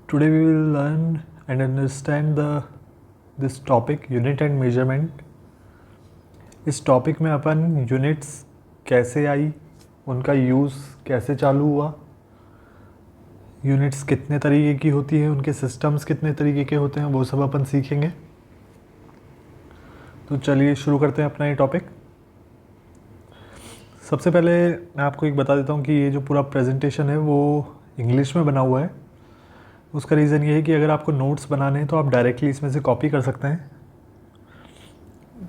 Today we will learn and understand this topic unit and measurement. इस topic में अपन units कैसे आई, उनका use कैसे चालू हुआ, यूनिट्स कितने तरीके की होती है, उनके सिस्टम्स कितने तरीके के होते हैं, वो सब अपन सीखेंगे। तो चलिए शुरू करते हैं अपना ये टॉपिक। सबसे पहले मैं आपको एक बता देता हूँ कि ये जो पूरा प्रेजेंटेशन है वो इंग्लिश में बना हुआ है। उसका रीज़न ये है कि अगर आपको नोट्स बनाने हैं तो आप डायरेक्टली इसमें से कॉपी कर सकते हैं।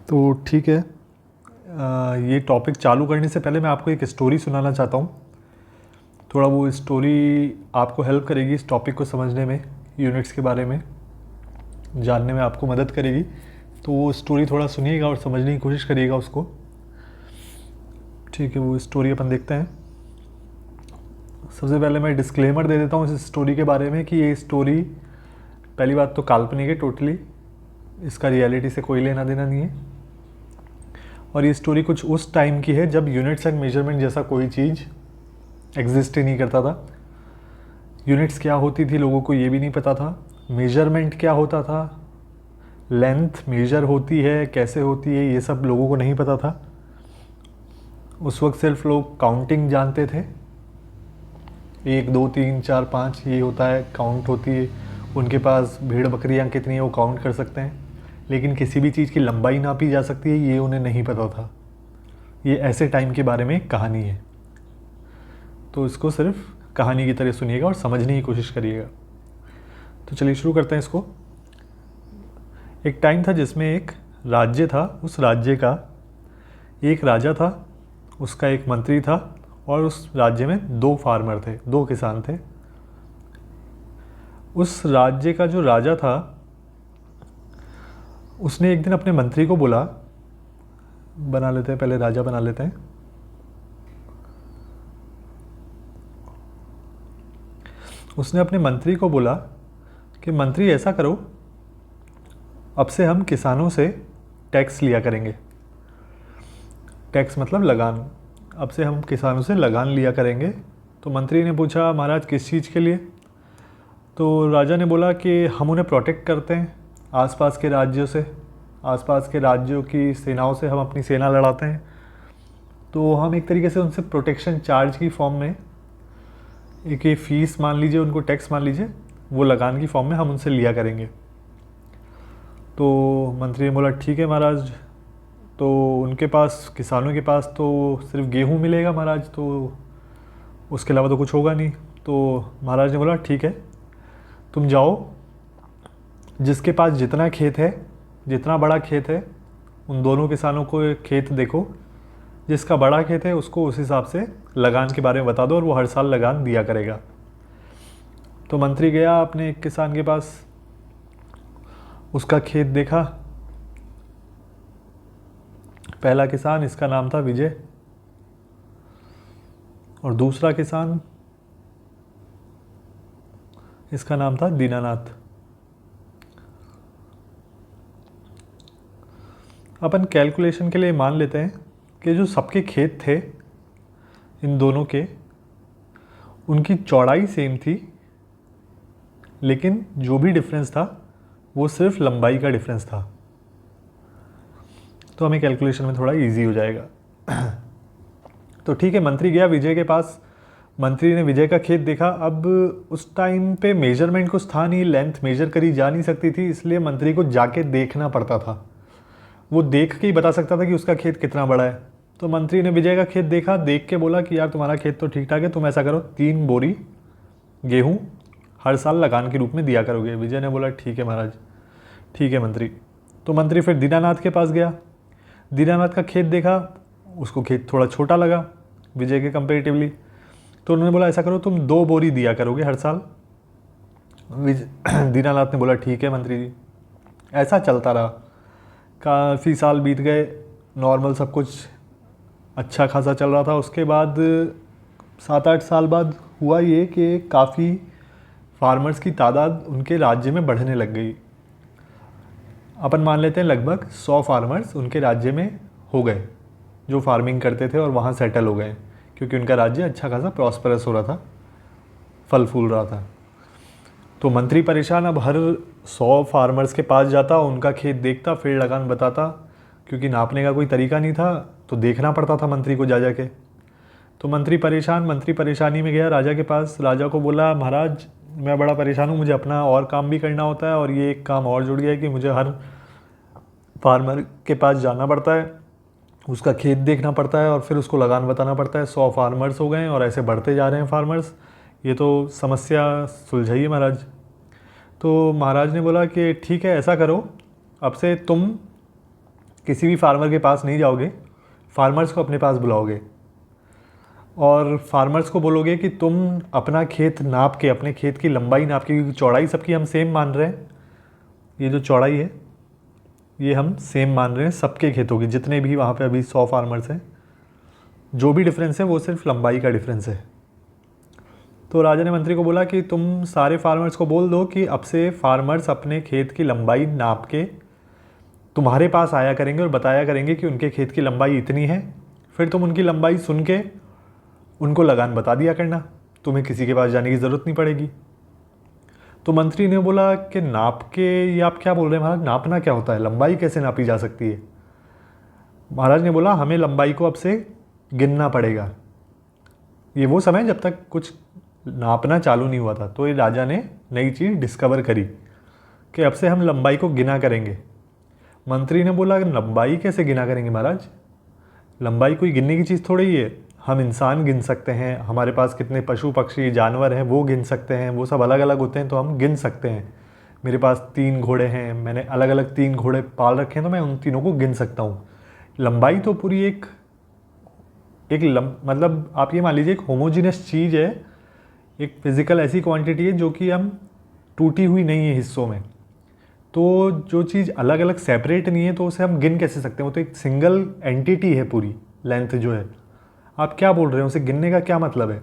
तो ठीक है, ये टॉपिक चालू करने से पहले मैं आपको एक स्टोरी सुनाना चाहता हूँ। थोड़ा वो स्टोरी आपको हेल्प करेगी इस टॉपिक को समझने में, यूनिट्स के बारे में जानने में आपको मदद करेगी। तो वो स्टोरी थोड़ा सुनिएगा और समझने की कोशिश करिएगा उसको। ठीक है, वो स्टोरी अपन देखते हैं। सबसे पहले मैं डिस्क्लेमर दे देता हूँ इस स्टोरी के बारे में कि ये स्टोरी पहली बात तो काल्पनिक है टोटली, इसका रियलिटी से कोई लेना देना नहीं है। और ये स्टोरी कुछ उस टाइम की है जब यूनिट्स एंड मेजरमेंट जैसा कोई चीज़ एग्जिस्ट ही नहीं करता था। यूनिट्स क्या होती थी लोगों को ये भी नहीं पता था, मेजरमेंट क्या होता था, लेंथ मेजर होती है कैसे होती है ये सब लोगों को नहीं पता था। उस वक्त सिर्फ लोग काउंटिंग जानते थे, 1 2 3 4 5 ये होता है, काउंट होती है। उनके पास भेड़ बकरियां कितनी है वो काउंट कर सकते हैं, लेकिन किसी भी चीज़ की लंबाई नापी जा सकती है ये उन्हें नहीं पता था। ये ऐसे टाइम के बारे में एक कहानी है, तो इसको सिर्फ कहानी की तरह सुनिएगा और समझने की कोशिश करिएगा। तो चलिए शुरू करते हैं इसको। एक टाइम था जिसमें एक राज्य था, उस राज्य का एक राजा था, उसका एक मंत्री था और उस राज्य में 2 फार्मर थे, 2 किसान थे। उस राज्य का जो राजा था उसने एक दिन अपने मंत्री को बोला, बना लेते हैं पहले राजा बना लेते हैं। उसने अपने मंत्री को बोला कि मंत्री ऐसा करो, अब से हम किसानों से टैक्स लिया करेंगे। टैक्स मतलब लगान, अब से हम किसानों से लगान लिया करेंगे। तो मंत्री ने पूछा महाराज किस चीज़ के लिए? तो राजा ने बोला कि हम उन्हें प्रोटेक्ट करते हैं, आसपास के राज्यों से, आसपास के राज्यों की सेनाओं से हम अपनी सेना लड़ाते हैं। तो हम एक तरीके से उनसे प्रोटेक्शन चार्ज की फॉर्म में, एक ये फीस मान लीजिए, उनको टैक्स मान लीजिए, वो लगान की फॉर्म में हम उनसे लिया करेंगे। तो मंत्री ने बोला ठीक है महाराज। तो उनके पास, किसानों के पास तो सिर्फ गेहूँ मिलेगा महाराज, तो उसके अलावा तो कुछ होगा नहीं। तो महाराज ने बोला ठीक है, तुम जाओ, जिसके पास जितना खेत है, जितना बड़ा खेत है, उन दोनों किसानों को खेत देखो, जिसका बड़ा खेत है उसको उस हिसाब से लगान के बारे में बता दो और वो हर साल लगान दिया करेगा। तो मंत्री गया अपने एक किसान के पास, उसका खेत देखा। पहला किसान, इसका नाम था विजय, और दूसरा किसान, इसका नाम था दीनानाथ। अपन कैलकुलेशन के लिए मान लेते हैं कि जो सबके खेत थे इन दोनों के, उनकी चौड़ाई सेम थी, लेकिन जो भी डिफरेंस था वो सिर्फ लंबाई का डिफरेंस था। तो हमें कैलकुलेशन में थोड़ा इजी हो जाएगा। तो ठीक है, मंत्री गया विजय के पास, मंत्री ने विजय का खेत देखा। अब उस टाइम पे मेजरमेंट कुछ था नहीं, लेंथ मेजर करी जा नहीं सकती थी, इसलिए मंत्री को जाके देखना पड़ता था। वो देख के ही बता सकता था कि उसका खेत कितना बड़ा है। तो मंत्री ने विजय का खेत देखा, देख के बोला कि यार तुम्हारा खेत तो ठीक ठाक है, तुम ऐसा करो 3 बोरी गेहूँ हर साल लगान के रूप में दिया करोगे। विजय ने बोला ठीक है महाराज, ठीक है मंत्री। तो मंत्री फिर दीनानाथ के पास गया, दीनानाथ का खेत देखा, उसको खेत थोड़ा छोटा लगा विजय के कंपेरेटिवली। तो उन्होंने बोला ऐसा करो तुम 2 बोरी दिया करोगे हर साल। दीनानाथ ने बोला ठीक है मंत्री जी। ऐसा चलता रहा, काफ़ी साल बीत गए, नॉर्मल सब कुछ अच्छा खासा चल रहा था। उसके बाद 7-8 साल बाद हुआ ये कि काफ़ी फार्मर्स की तादाद उनके राज्य में बढ़ने लग गई। अपन मान लेते हैं लगभग 100 फार्मर्स उनके राज्य में हो गए जो फार्मिंग करते थे और वहाँ सेटल हो गए, क्योंकि उनका राज्य अच्छा खासा प्रॉस्परस हो रहा था, फल फूल रहा था। तो मंत्री परेशान, अब हर 100 फार्मर्स के पास जाता, उनका खेत देखता, फिर लगान बताता, क्योंकि नापने का कोई तरीका नहीं था तो देखना पड़ता था मंत्री को जा के। तो मंत्री परेशान, मंत्री परेशानी में गया राजा के पास, राजा को बोला महाराज मैं बड़ा परेशान हूँ, मुझे अपना और काम भी करना होता है और ये एक काम और जुड़ गया है कि मुझे हर फार्मर के पास जाना पड़ता है, उसका खेत देखना पड़ता है और फिर उसको लगान बताना पड़ता है। 100 फार्मर्स हो गए हैं और ऐसे बढ़ते जा रहे हैं फार्मर्स, ये तो समस्या सुलझाइए महाराज। तो महाराज ने बोला कि ठीक है ऐसा करो, अब से तुम किसी भी फार्मर के पास नहीं जाओगे, फार्मर्स को अपने पास बुलाओगे और फार्मर्स को बोलोगे कि तुम अपना खेत नाप के, अपने खेत की लंबाई नाप के, क्योंकि चौड़ाई सबकी हम सेम मान रहे हैं, ये जो चौड़ाई है ये हम सेम मान रहे हैं सबके खेतों की, जितने भी वहाँ पे अभी 100 फार्मर्स हैं, जो भी डिफरेंस है वो सिर्फ लंबाई का डिफरेंस है। तो राजा ने मंत्री को बोला कि तुम सारे फार्मर्स को बोल दो कि अब से फार्मर्स अपने खेत की लंबाई नाप के तुम्हारे पास आया करेंगे और बताया करेंगे कि उनके खेत की लंबाई इतनी है, फिर तुम उनकी लंबाई सुन के उनको लगान बता दिया करना, तुम्हें किसी के पास जाने की ज़रूरत नहीं पड़ेगी। तो मंत्री ने बोला कि नाप के, ये आप क्या बोल रहे हैं महाराज, नापना क्या होता है, लंबाई कैसे नापी जा सकती है? महाराज ने बोला हमें लंबाई को अब से गिनना पड़ेगा। ये वो समय जब तक कुछ नापना चालू नहीं हुआ था, तो ये राजा ने नई चीज़ डिस्कवर करी कि अब से हम लंबाई को गिना करेंगे। मंत्री ने बोला लंबाई कैसे गिना करेंगे महाराज, लंबाई कोई गिनने की चीज़ थोड़ी ही है, हम इंसान गिन सकते हैं, हमारे पास कितने पशु पक्षी जानवर हैं वो गिन सकते हैं, वो सब अलग अलग होते हैं तो हम गिन सकते हैं। मेरे पास 3 घोड़े हैं, मैंने अलग अलग 3 घोड़े पाल रखे हैं तो मैं उन तीनों को गिन सकता हूँ। लंबाई तो पूरी एक मतलब आप ये मान लीजिए एक होमोजीनियस चीज़ है, एक फिज़िकल ऐसी क्वांटिटी है जो कि हम टूटी हुई नहीं है हिस्सों में। तो जो चीज़ अलग अलग सेपरेट नहीं है तो उसे हम गिन कैसे सकते हैं, वो तो एक सिंगल एंटिटी है पूरी लेंथ जो है। आप क्या बोल रहे हैं, उसे गिनने का क्या मतलब है?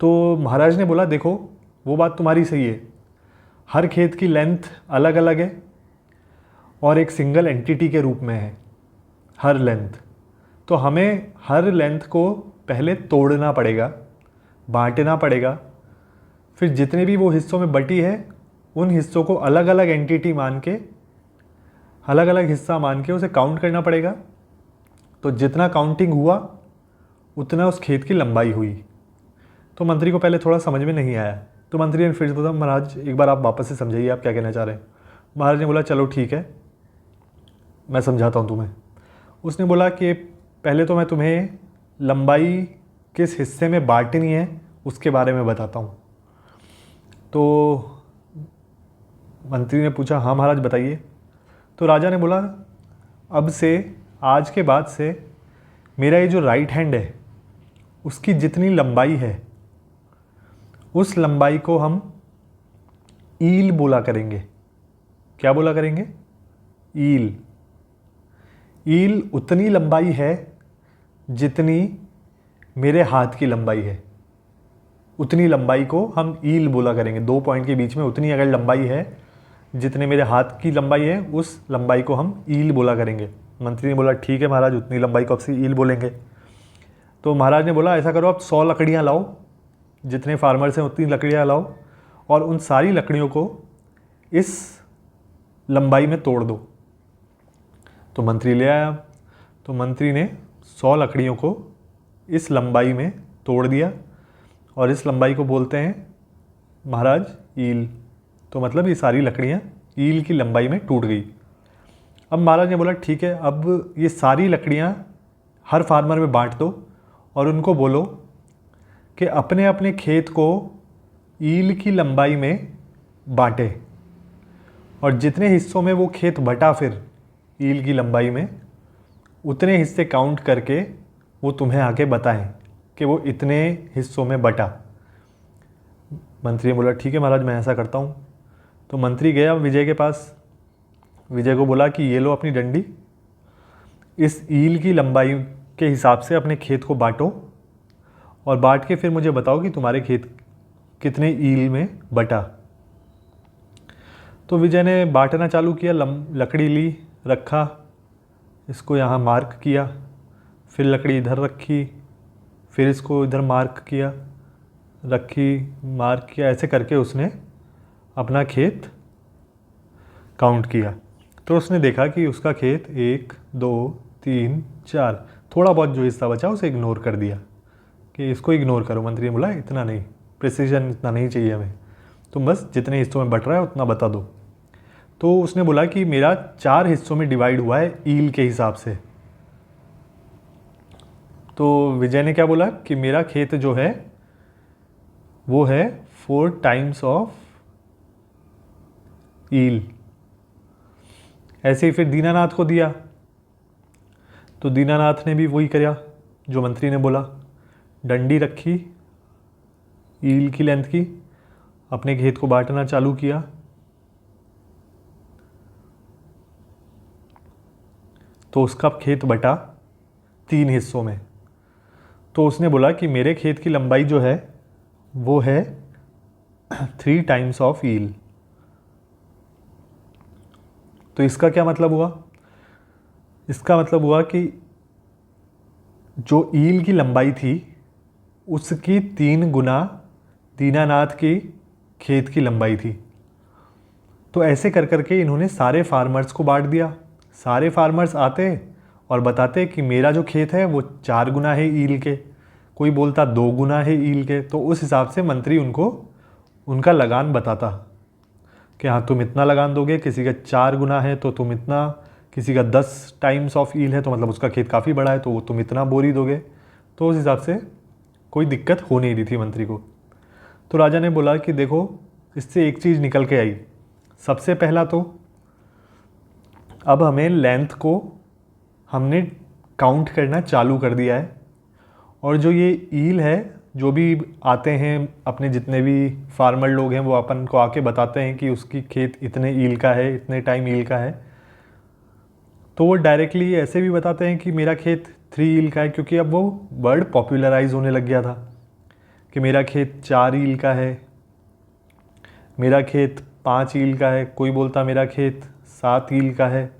तो महाराज ने बोला देखो वो बात तुम्हारी सही है, हर खेत की लेंथ अलग अलग है और एक सिंगल एंटिटी के रूप में है हर लेंथ। तो हमें हर लेंथ को पहले तोड़ना पड़ेगा, बांटना पड़ेगा, फिर जितने भी वो हिस्सों में बटी है उन हिस्सों को अलग अलग एंटिटी मान के, अलग अलग हिस्सा मान के उसे काउंट करना पड़ेगा। तो जितना काउंटिंग हुआ उतना उस खेत की लंबाई हुई। तो मंत्री को पहले थोड़ा समझ में नहीं आया, तो मंत्री ने फिर से बोला महाराज एक बार आप वापस से समझाइए आप क्या कहना चाह रहे हैं। महाराज ने बोला चलो ठीक है मैं समझाता हूँ तुम्हें। उसने बोला कि पहले तो मैं तुम्हें लंबाई किस हिस्से में बांटनी है उसके बारे में बताता हूँ। तो मंत्री ने पूछा हाँ महाराज बताइए। तो राजा ने बोला अब से, आज के बाद से मेरा ये जो राइट हैंड है उसकी जितनी लंबाई है उस लंबाई को हम ईल बोला करेंगे। क्या बोला करेंगे? ईल। ईल उतनी लंबाई है जितनी मेरे हाथ की लंबाई है, उतनी लंबाई को हम ईल बोला करेंगे। 2 पॉइंट के बीच में उतनी अगर लंबाई है जितने मेरे हाथ की लंबाई है उस लंबाई को हम ईल बोला करेंगे। मंत्री ने बोला ठीक है महाराज उतनी लंबाई को अब से ईल बोलेंगे। तो महाराज ने बोला ऐसा करो आप 100 लकड़ियाँ लाओ, जितने फार्मर्स हैं उतनी लकड़ियाँ लाओ और उन सारी लकड़ियों को इस लंबाई में तोड़ दो। तो मंत्री ले आया, तो मंत्री ने 100 लकड़ियों को इस लंबाई में तोड़ दिया और इस लंबाई को बोलते हैं महाराज ईल। तो मतलब ये सारी लकड़ियाँ ईल की लंबाई में टूट गई। अब महाराज ने बोला ठीक है अब ये सारी लकड़ियाँ हर फार्मर में बांट दो और उनको बोलो कि अपने अपने खेत को ईल की लंबाई में बांटे और जितने हिस्सों में वो खेत बटा फिर ईल की लंबाई में उतने हिस्से काउंट करके वो तुम्हें आके बताएं कि वो इतने हिस्सों में बटा। मंत्री ने बोला ठीक है महाराज मैं ऐसा करता हूँ। तो मंत्री गया विजय के पास, विजय को बोला कि ये लो अपनी डंडी, इस ईल की लंबाई के हिसाब से अपने खेत को बांटो और बांट के फिर मुझे बताओ कि तुम्हारे खेत कितने ईल में बटा। तो विजय ने बांटना चालू किया, लकड़ी ली, रखा, इसको यहाँ मार्क किया, फिर लकड़ी इधर रखी, फिर इसको इधर मार्क किया, रखी, मार्क किया, ऐसे करके उसने अपना खेत काउंट किया, तो उसने देखा कि उसका खेत 1 2 3 4, थोड़ा बहुत जो हिस्सा बचा उसे इग्नोर कर दिया कि इसको इग्नोर करो। मंत्री ने बोला इतना नहीं, प्रिसीजन इतना नहीं चाहिए हमें, तुम बस जितने हिस्सों में बट रहा है उतना बता दो। तो उसने बोला कि मेरा 4 हिस्सों में डिवाइड हुआ है ईल के हिसाब से। तो विजय ने क्या बोला कि मेरा खेत जो है वो है 4 टाइम्स ऑफ ईल। ऐसे ही फिर दीनानाथ को दिया, तो दीनानाथ ने भी वही किया जो मंत्री ने बोला, डंडी रखी ईल की लेंथ की, अपने खेत को बांटना चालू किया। तो उसका खेत बटा 3 हिस्सों में। तो उसने बोला कि मेरे खेत की लंबाई जो है वो है 3 टाइम्स ऑफ ईल। तो इसका क्या मतलब हुआ? इसका मतलब हुआ कि जो ईल की लंबाई थी उसकी 3 गुना दीनानाथ की खेत की लंबाई थी। तो ऐसे कर करके इन्होंने सारे फार्मर्स को बांट दिया। सारे फार्मर्स आते और बताते कि मेरा जो खेत है वो 4 गुना है ईल के, कोई बोलता 2 गुना है ईल के। तो उस हिसाब से मंत्री उनको उनका लगान बताता कि हाँ तुम इतना लगान दोगे, किसी का 4 गुना है तो तुम इतना, किसी का 10 टाइम्स ऑफ ईल है तो मतलब उसका खेत काफ़ी बड़ा है तो वो तुम इतना बोरी दोगे। तो उस हिसाब से कोई दिक्कत हो नहीं रही थी मंत्री को। तो राजा ने बोला कि देखो इससे एक चीज़ निकल के आई। सबसे पहला तो अब हमें लेंथ को हमने काउंट करना चालू कर दिया है, और जो ये ईल है, जो भी आते हैं अपने जितने भी फार्मर लोग हैं वो अपन को आके बताते हैं कि उसकी खेत इतने ईल का है, इतने टाइम ईल का है, तो वो डायरेक्टली ऐसे भी बताते हैं कि मेरा खेत 3 ईल का है, क्योंकि अब वो वर्ड पॉपुलराइज होने लग गया था कि मेरा खेत 4 ईल का है, मेरा खेत 5 ईल का है, कोई बोलता मेरा खेत 7 ईल का है।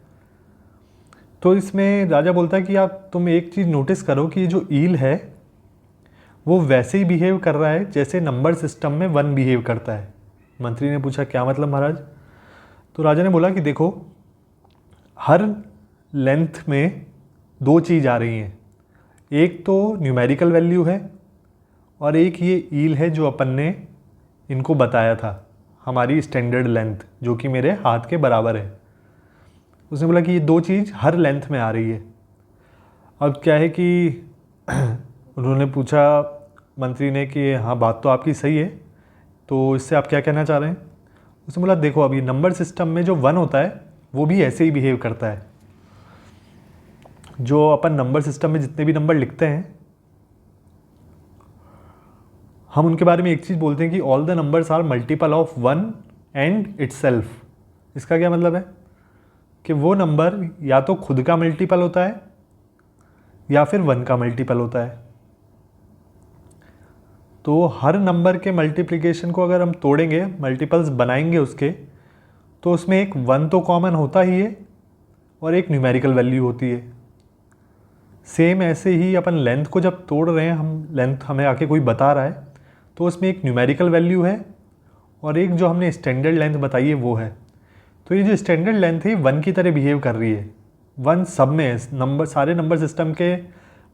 तो इसमें राजा बोलता है कि आप तुम एक चीज़ नोटिस करो कि जो ईल है वो वैसे ही बिहेव कर रहा है जैसे नंबर सिस्टम में 1 बिहेव करता है। मंत्री ने पूछा क्या मतलब महाराज? तो राजा ने बोला कि देखो हर लेंथ में 2 चीज़ आ रही हैं, एक तो न्यूमेरिकल वैल्यू है और एक ये ईल है जो अपन ने इनको बताया था, हमारी स्टैंडर्ड लेंथ जो कि मेरे हाथ के बराबर है। उसने बोला कि ये 2 चीज़ हर लेंथ में आ रही है। अब क्या है कि उन्होंने पूछा मंत्री ने कि हाँ बात तो आपकी सही है, तो इससे आप क्या कहना चाह रहे हैं? उसने बोला देखो अभी नंबर सिस्टम में जो 1 होता है वो भी ऐसे ही बिहेव करता है। जो अपन नंबर सिस्टम में जितने भी नंबर लिखते हैं हम उनके बारे में एक चीज़ बोलते हैं कि all the numbers are multiple of 1 and itself. इसका क्या मतलब है कि वो नंबर या तो खुद का मल्टीपल होता है या फिर 1 का मल्टीपल होता है। तो हर नंबर के मल्टीप्लिकेशन को अगर हम तोड़ेंगे, मल्टीपल्स बनाएंगे उसके, तो उसमें एक 1 तो कॉमन होता ही है और एक न्यूमेरिकल वैल्यू होती है। सेम ऐसे ही अपन लेंथ को जब तोड़ रहे हैं, हम लेंथ हमें आके कोई बता रहा है तो उसमें एक न्यूमेरिकल वैल्यू है और एक जो हमने स्टैंडर्ड लेंथ बताई है वो है। तो ये जो स्टैंडर्ड लेंथ है 1 की तरह बिहेव कर रही है। 1 सब में है, नंबर सारे नंबर सिस्टम के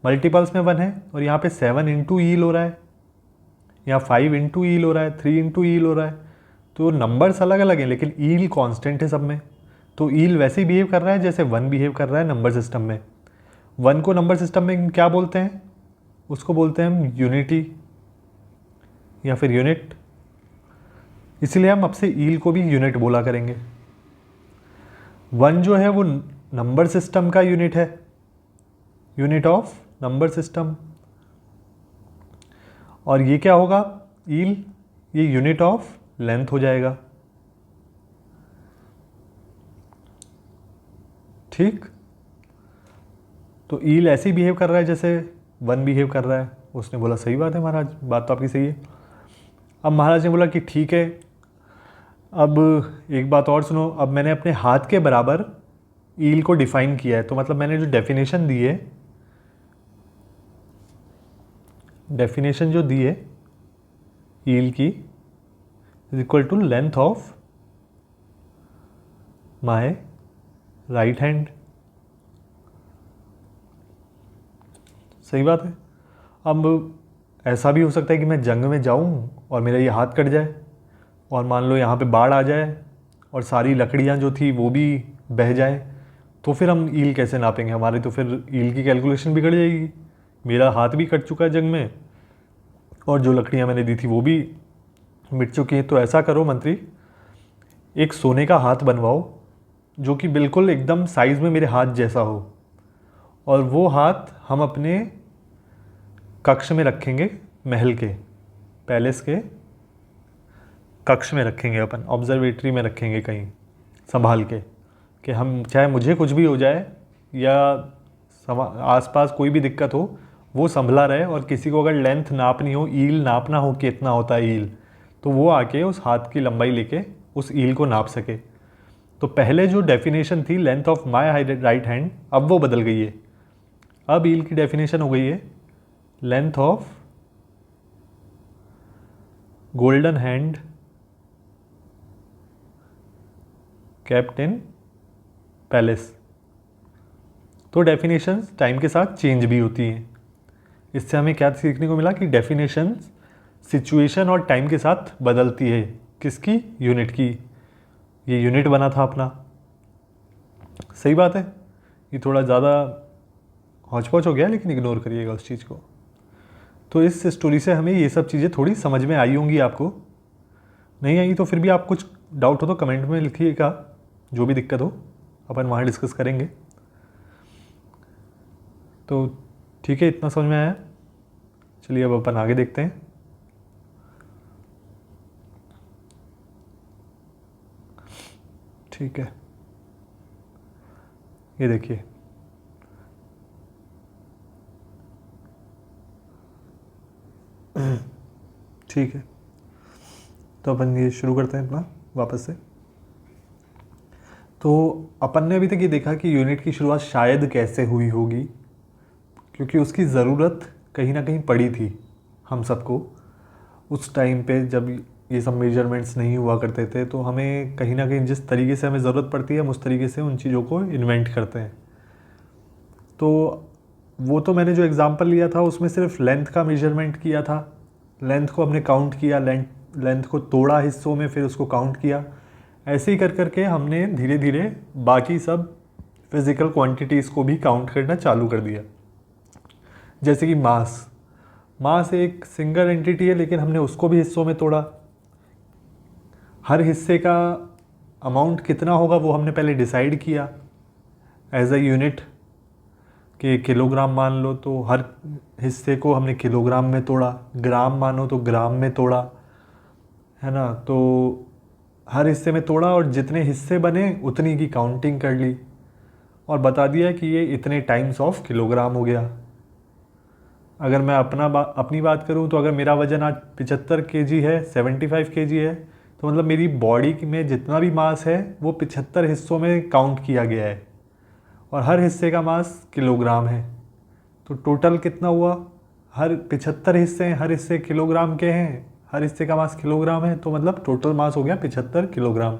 मल्टीपल्स में 1 है, और यहाँ पे 7 इंटू ईल हो रहा है, यहाँ 5 इंटू ईल हो रहा है, 3 इंटू ईल हो रहा है। तो नंबर्स अलग अलग हैं लेकिन ईल कांस्टेंट है सब में। तो ईल वैसे ही बिहेव कर रहा है जैसे 1 बिहेव कर रहा है नंबर सिस्टम में। 1 को नंबर सिस्टम में क्या बोलते हैं? उसको बोलते हैं हम यूनिटी या फिर यूनिट, इसलिए हम अब से ईल को भी यूनिट बोला करेंगे। 1 जो है वो नंबर सिस्टम का यूनिट है, यूनिट ऑफ नंबर सिस्टम, और ये क्या होगा ईल, ये यूनिट ऑफ लेंथ हो जाएगा। ठीक, तो ईल ऐसे ही बिहेव कर रहा है जैसे 1 बिहेव कर रहा है। उसने बोला सही बात है महाराज, बात तो आपकी सही है। अब महाराज ने बोला कि ठीक है, अब एक बात और सुनो, अब मैंने अपने हाथ के बराबर ईल को डिफाइन किया है, तो मतलब मैंने जो डेफिनेशन दी है, डेफिनेशन जो दी है ईल की, is equal to length of my right hand. सही बात है। अब ऐसा भी हो सकता है कि मैं जंग में जाऊं और मेरा ये हाथ कट जाए और मान लो यहाँ पे बाढ़ आ जाए और सारी लकड़ियाँ जो थी वो भी बह जाए, तो फिर हम ईल कैसे नापेंगे? हमारी तो फिर ईल की कैलकुलेशन बिगड़ जाएगी। मेरा हाथ भी कट चुका है जंग में और जो लकड़ियाँ मैंने दी थी वो भी मिट चुकी हैं। तो ऐसा करो मंत्री, एक सोने का हाथ बनवाओ जो कि बिल्कुल एकदम साइज़ में मेरे हाथ जैसा हो, और वो हाथ हम अपने कक्ष में रखेंगे, महल के, पैलेस के कक्ष में रखेंगे, अपन ऑब्जर्वेटरी में रखेंगे कहीं संभाल के, कि हम चाहे मुझे कुछ भी हो जाए या आसपास कोई भी दिक्कत हो वो संभला रहे, और किसी को अगर लेंथ नापनी हो, ईल नापना हो कि इतना होता है ईल, तो वो आके उस हाथ की लंबाई लेके उस ईल को नाप सके। तो पहले जो डेफिनेशन थी length of my right hand, अब वो बदल गई है। अब ईल की डेफिनेशन हो गई है length of golden hand kept in palace. तो डेफिनेशंस टाइम के साथ चेंज भी होती हैं। इससे हमें क्या सीखने को मिला कि डेफिनेशंस सिचुएशन और टाइम के साथ बदलती है। किसकी? यूनिट की। ये यूनिट बना था अपना। सही बात है। ये थोड़ा ज़्यादा हौच पौच हो गया, लेकिन इग्नोर करिएगा उस चीज़ को। तो इस स्टोरी से हमें ये सब चीज़ें थोड़ी समझ में आई होंगी। आपको नहीं आई तो फिर भी आप कुछ डाउट हो तो कमेंट में लिखिएगा, जो भी दिक्कत हो अपन वहाँ डिस्कस करेंगे। तो ठीक है, इतना समझ में आया। चलिए अब अपन आगे देखते हैं। ठीक है, ये देखिए, ठीक है, तो अपन ये शुरू करते हैं अपना वापस से। तो अपन ने अभी तक ये देखा कि यूनिट की शुरुआत शायद कैसे हुई होगी, क्योंकि उसकी ज़रूरत कहीं ना कहीं पड़ी थी हम सबको उस टाइम पे, जब ये सब मेजरमेंट्स नहीं हुआ करते थे। तो हमें कहीं ना कहीं जिस तरीके से हमें ज़रूरत पड़ती है हम उस तरीके से उन चीज़ों को इन्वेंट करते हैं। तो वो तो मैंने जो एग्ज़ाम्पल लिया था उसमें सिर्फ लेंथ का मेजरमेंट किया था। लेंथ को हमने काउंट किया, लेंथ को तोड़ा हिस्सों में, फिर उसको काउंट किया। ऐसे ही कर करके हमने धीरे धीरे बाकी सब फिज़िकल क्वांटिटीज़ को भी काउंट करना चालू कर दिया। जैसे कि मास एक सिंगल एंटिटी है, लेकिन हमने उसको भी हिस्सों में तोड़ा। हर हिस्से का अमाउंट कितना होगा वो हमने पहले डिसाइड किया एज अ यूनिट, कि किलोग्राम मान लो तो हर हिस्से को हमने किलोग्राम में तोड़ा, ग्राम मानो तो ग्राम में तोड़ा, है ना। तो हर हिस्से में तोड़ा और जितने हिस्से बने उतनी की काउंटिंग कर ली और बता दिया कि ये इतने टाइम्स ऑफ किलोग्राम हो गया। अगर मैं अपनी बात करूं तो अगर मेरा वज़न आज 75 kg है, 75 kg है, तो मतलब मेरी बॉडी में जितना भी मास है वो 75 हिस्सों में काउंट किया गया है और हर हिस्से का मास किलोग्राम है। तो टोटल कितना हुआ? हर 75 हिस्से हैं, हर हिस्से किलोग्राम के हैं, हर हिस्से का मास किलोग्राम है, तो मतलब टोटल मास हो गया 75 kilogram,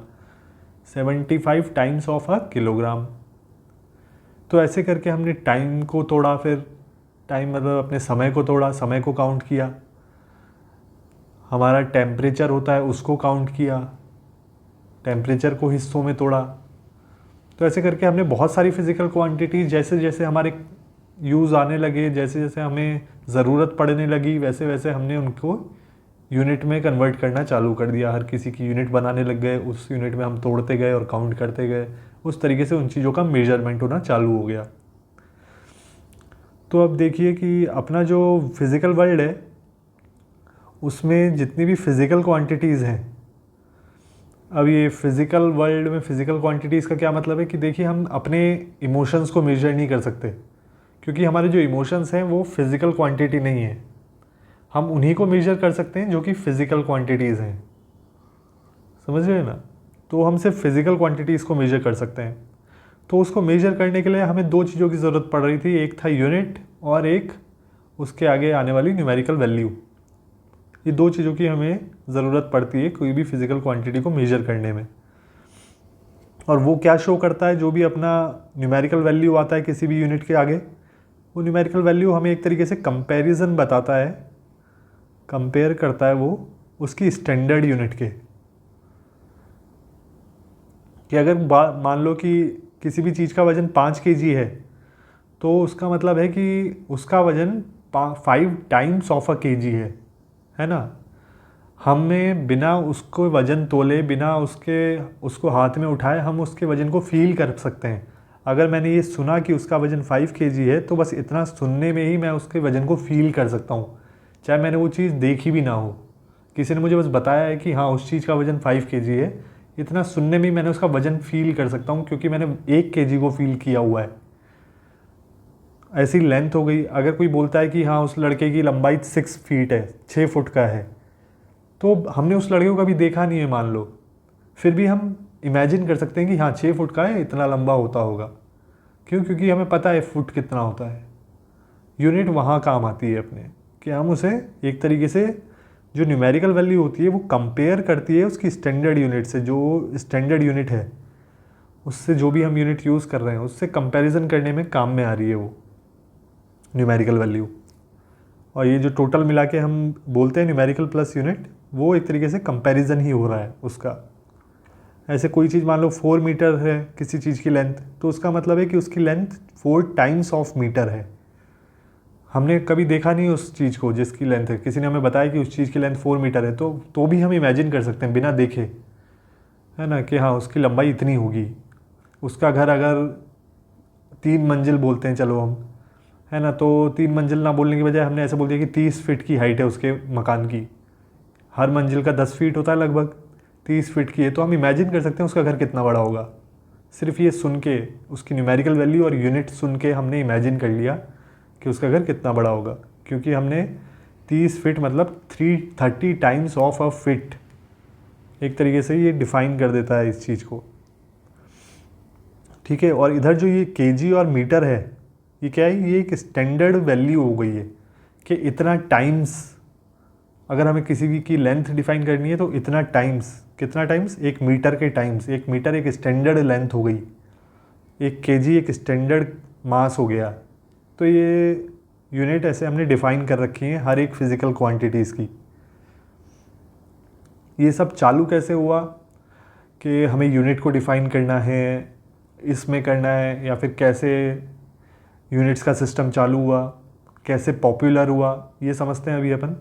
75 times of a kilogram. तो ऐसे करके हमने टाइम को तोड़ा, फिर टाइम मतलब अपने समय को तोड़ा, समय को काउंट किया। हमारा टेम्परेचर होता है उसको काउंट किया, टेम्परेचर को हिस्सों में तोड़ा। तो ऐसे करके हमने बहुत सारी फिज़िकल क्वांटिटीज़ जैसे जैसे हमारे यूज़ आने लगे, जैसे जैसे हमें ज़रूरत पड़ने लगी, वैसे वैसे हमने उनको यूनिट में कन्वर्ट करना चालू कर दिया। हर किसी की यूनिट बनाने लग गए, उस यूनिट में हम तोड़ते गए और काउंट करते गए। उस तरीके से उन चीज़ों का मेजरमेंट होना चालू हो गया। तो अब देखिए कि अपना जो फिज़िकल वर्ल्ड है उसमें जितनी भी फिज़िकल क्वांटिटीज़ हैं, अब ये फिज़िकल वर्ल्ड में फ़िज़िकल क्वांटिटीज़ का क्या मतलब है कि देखिए हम अपने इमोशंस को मेजर नहीं कर सकते, क्योंकि हमारे जो इमोशंस हैं वो फिज़िकल क्वांटिटी नहीं है। हम उन्हीं को मेजर कर सकते हैं जो कि फ़िज़िकल क्वांटिटीज़ हैं, समझ रहे हैं ना। तो हम सिर्फ फिज़िकल क्वांटिटीज़ को मेजर कर सकते हैं। तो उसको मेजर करने के लिए हमें दो चीज़ों की ज़रूरत पड़ रही थी, एक था यूनिट और एक उसके आगे आने वाली न्यूमेरिकल वैल्यू। ये दो चीज़ों की हमें ज़रूरत पड़ती है कोई भी फिज़िकल क्वांटिटी को मेजर करने में। और वो क्या शो करता है, जो भी अपना न्यूमेरिकल वैल्यू आता है किसी भी यूनिट के आगे, वो न्यूमेरिकल वैल्यू हमें एक तरीके से कंपैरिजन बताता है, कंपेयर करता है वो उसकी स्टैंडर्ड यूनिट के। कि अगर मान लो कि किसी भी चीज़ का वज़न 5 केजी है, तो उसका मतलब है कि उसका वज़न 5 टाइम्स ऑफ अ केजी है ना। हमें बिना उसको वज़न तोले, बिना उसको हाथ में उठाए हम उसके वज़न को फील कर सकते हैं। अगर मैंने ये सुना कि उसका वज़न 5 केजी है, तो बस इतना सुनने में ही मैं उसके वज़न को फील कर सकता हूँ, चाहे मैंने वो चीज़ देखी भी ना हो। किसी ने मुझे बस बताया है कि हाँ उस चीज़ का वज़न 5 केजी है, इतना सुनने में ही मैंने उसका वज़न फील कर सकता हूँ, क्योंकि मैंने 1 केजी को फील किया हुआ है। ऐसी लेंथ हो गई। अगर कोई बोलता है कि हाँ उस लड़के की लंबाई 6 फीट है, 6 फुट का है, तो हमने उस लड़के को कभी देखा नहीं है मान लो, फिर भी हम इमेजिन कर सकते हैं कि हाँ 6 फुट का है, इतना लंबा होता होगा। क्यों? क्योंकि हमें पता है फुट कितना होता है। यूनिट वहाँ काम आती है अपने, कि हम उसे एक तरीके से जो न्यूमेरिकल वैल्यू होती है वो कंपेयर करती है उसकी स्टैंडर्ड यूनिट से। जो स्टैंडर्ड यूनिट है उससे, जो भी हम यूनिट यूज़ कर रहे हैं उससे कंपैरिजन करने में काम में आ रही है वो न्यूमेरिकल वैल्यू। और ये जो टोटल मिला के हम बोलते हैं न्यूमेरिकल प्लस यूनिट, वो एक तरीके से कंपैरिजन ही हो रहा है उसका। ऐसे कोई चीज़ मान लो 4 मीटर है किसी चीज़ की लेंथ, तो उसका मतलब है कि उसकी लेंथ 4 टाइम्स ऑफ मीटर है। हमने कभी देखा नहीं उस चीज़ को जिसकी लेंथ है, किसी ने हमें बताया कि उस चीज़ की लेंथ 4 मीटर है, तो भी हम इमेजिन कर सकते हैं बिना देखे, है ना, कि हाँ उसकी लंबाई इतनी होगी। उसका घर अगर 3 मंजिल बोलते हैं चलो हम, है ना, तो 3 मंजिल ना बोलने की बजाय हमने ऐसे बोल दिया कि 30 फीट की हाइट है उसके मकान की। हर मंजिल का 10 फीट होता है लगभग, 30 फीट की है, तो हम इमेजिन कर सकते हैं उसका घर कितना बड़ा होगा। सिर्फ ये सुन के, उसकी न्यूमेरिकल वैल्यू और यूनिट सुन के हमने इमेजिन कर लिया कि उसका घर कितना बड़ा होगा, क्योंकि हमने 30 फीट मतलब 330 टाइम्स ऑफ अ फिट, एक तरीके से ये डिफाइन कर देता है इस चीज़ को। ठीक है। और इधर जो ये केजी और मीटर है, ये क्या है, ये एक स्टैंडर्ड वैल्यू हो गई है कि इतना टाइम्स, अगर हमें किसी भी की लेंथ डिफाइन करनी है तो इतना टाइम्स, कितना टाइम्स, 1 मीटर के टाइम्स, 1 मीटर एक स्टैंडर्ड लेंथ हो गई, 1 केजी एक स्टैंडर्ड मास हो गया। तो ये यूनिट ऐसे हमने डिफाइन कर रखी हैं हर एक फिज़िकल क्वांटिटीज़ की। ये सब चालू कैसे हुआ कि हमें यूनिट को डिफ़ाइन करना है, इसमें करना है, या फिर कैसे यूनिट्स का सिस्टम चालू हुआ, कैसे पॉपुलर हुआ, ये समझते हैं अभी अपन।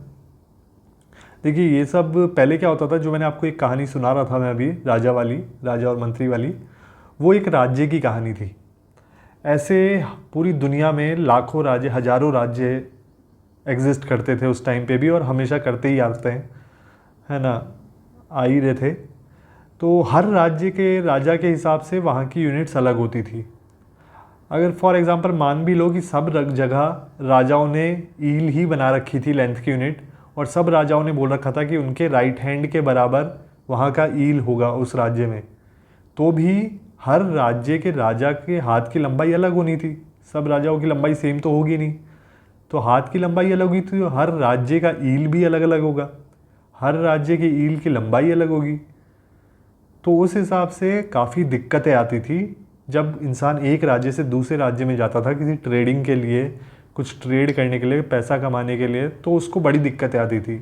देखिए ये सब पहले क्या होता था, जो मैंने आपको एक कहानी सुना रहा था मैं अभी, राजा वाली, राजा और मंत्री वाली, वो एक राज्य की कहानी थी। ऐसे पूरी दुनिया में लाखों राज्य, हज़ारों राज्य एग्जिस्ट करते थे उस टाइम पे भी, और हमेशा करते ही आते हैं, है ना, आ ही रहे थे। तो हर राज्य के राजा के हिसाब से वहाँ की यूनिट्स अलग होती थी। अगर फॉर एग्ज़ाम्पल मान भी लो कि सब जगह राजाओं ने ईल ही बना रखी थी लेंथ की यूनिट, और सब राजाओं ने बोल रखा था कि उनके राइट हैंड के बराबर वहाँ का ईल होगा उस राज्य में, तो भी हर राज्य के राजा के हाथ की लंबाई अलग होनी थी। सब राजाओं की लंबाई सेम तो होगी नहीं, तो हाथ की लंबाई अलग हुई थी, तो हर राज्य का ईल भी अलग अलग होगा, हर राज्य की ईल की लंबाई अलग होगी। तो उस हिसाब से काफ़ी दिक्कतें आती थी जब इंसान एक राज्य से दूसरे राज्य में जाता था किसी ट्रेडिंग के लिए, कुछ ट्रेड करने के लिए, पैसा कमाने के लिए, तो उसको बड़ी दिक्कतें आती थी।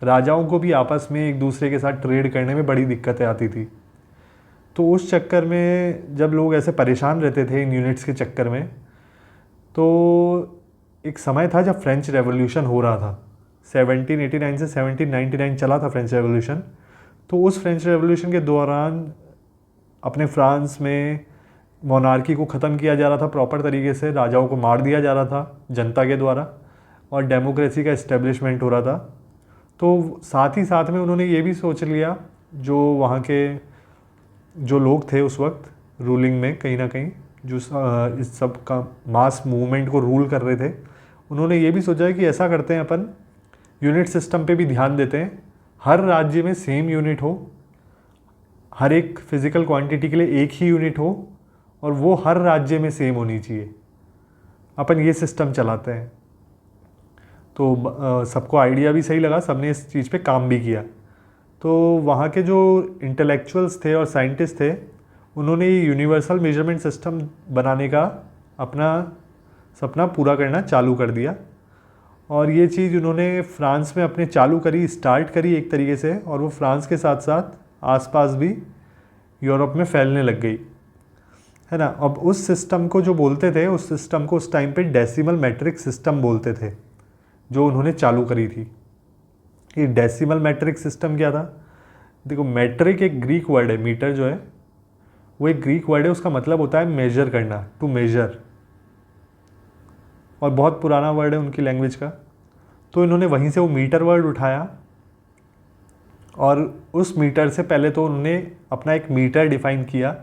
राजाओं को भी आपस में एक दूसरे के साथ ट्रेड करने में बड़ी दिक्कतें आती थी। तो उस चक्कर में जब लोग ऐसे परेशान रहते थे इन यूनिट्स के चक्कर में, तो एक समय था जब फ्रेंच रेवोल्यूशन हो रहा था, 1789 से 1799 चला था फ्रेंच रेवोल्यूशन। तो उस फ्रेंच रेवोल्यूशन के दौरान अपने फ्रांस में मोनार्की को ख़त्म किया जा रहा था प्रॉपर तरीके से, राजाओं को मार दिया जा रहा था जनता के द्वारा, और डेमोक्रेसी का इस्टेब्लिशमेंट हो रहा था। तो साथ ही साथ में उन्होंने ये भी सोच लिया, जो वहाँ के जो लोग थे उस वक्त रूलिंग में, कहीं ना कहीं जो इस सब का मास मूवमेंट को रूल कर रहे थे, उन्होंने ये भी सोचा है कि ऐसा करते हैं अपन, यूनिट सिस्टम पे भी ध्यान देते हैं, हर राज्य में सेम यूनिट हो, हर एक फिज़िकल क्वांटिटी के लिए एक ही यूनिट हो, और वो हर राज्य में सेम होनी चाहिए। अपन ये सिस्टम चलाते हैं। तो सबको आइडिया भी सही लगा, सबने इस चीज़ पे काम भी किया। तो वहाँ के जो इंटेलेक्चुअल्स थे और साइंटिस्ट थे, उन्होंने ये यूनिवर्सल मेजरमेंट सिस्टम बनाने का अपना सपना पूरा करना चालू कर दिया। और ये चीज़ उन्होंने फ्रांस में अपने चालू करी, स्टार्ट करी एक तरीके से, और वो फ्रांस के साथ साथ आसपास भी यूरोप में फैलने लग गई, है ना। अब उस सिस्टम को जो बोलते थे, उस सिस्टम को उस टाइम पे डेसिमल मैट्रिक सिस्टम बोलते थे, जो उन्होंने चालू करी थी। ये डेसिमल मैट्रिक सिस्टम क्या था? देखो, मैट्रिक एक ग्रीक वर्ड है, मीटर जो है वो एक ग्रीक वर्ड है, उसका मतलब होता है मेजर करना, टू मेजर, और बहुत पुराना वर्ड है उनकी लैंग्वेज का। तो इन्होंने वहीं से वो मीटर वर्ड उठाया, और उस मीटर से पहले तो उन्होंने अपना एक मीटर डिफाइन किया,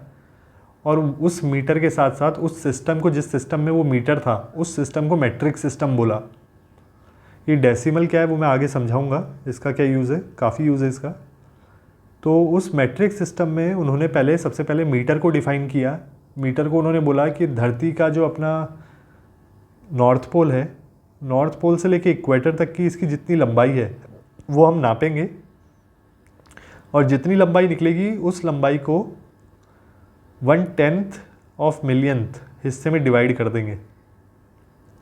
और उस मीटर के साथ साथ उस सिस्टम को, जिस सिस्टम में वो मीटर था, उस सिस्टम को मैट्रिक सिस्टम बोला। ये डेसिमल क्या है वो मैं आगे समझाऊंगा, इसका क्या यूज़ है, काफ़ी यूज़ है इसका। तो उस मैट्रिक सिस्टम में उन्होंने सबसे पहले मीटर को डिफ़ाइन किया। मीटर को उन्होंने बोला कि धरती का जो अपना नॉर्थ पोल है, नॉर्थ पोल से लेके इक्वेटर तक की इसकी जितनी लंबाई है वो हम नापेंगे, और जितनी लंबाई निकलेगी उस लंबाई को 1/10 ऑफ मिलियंथ हिस्से में डिवाइड कर देंगे,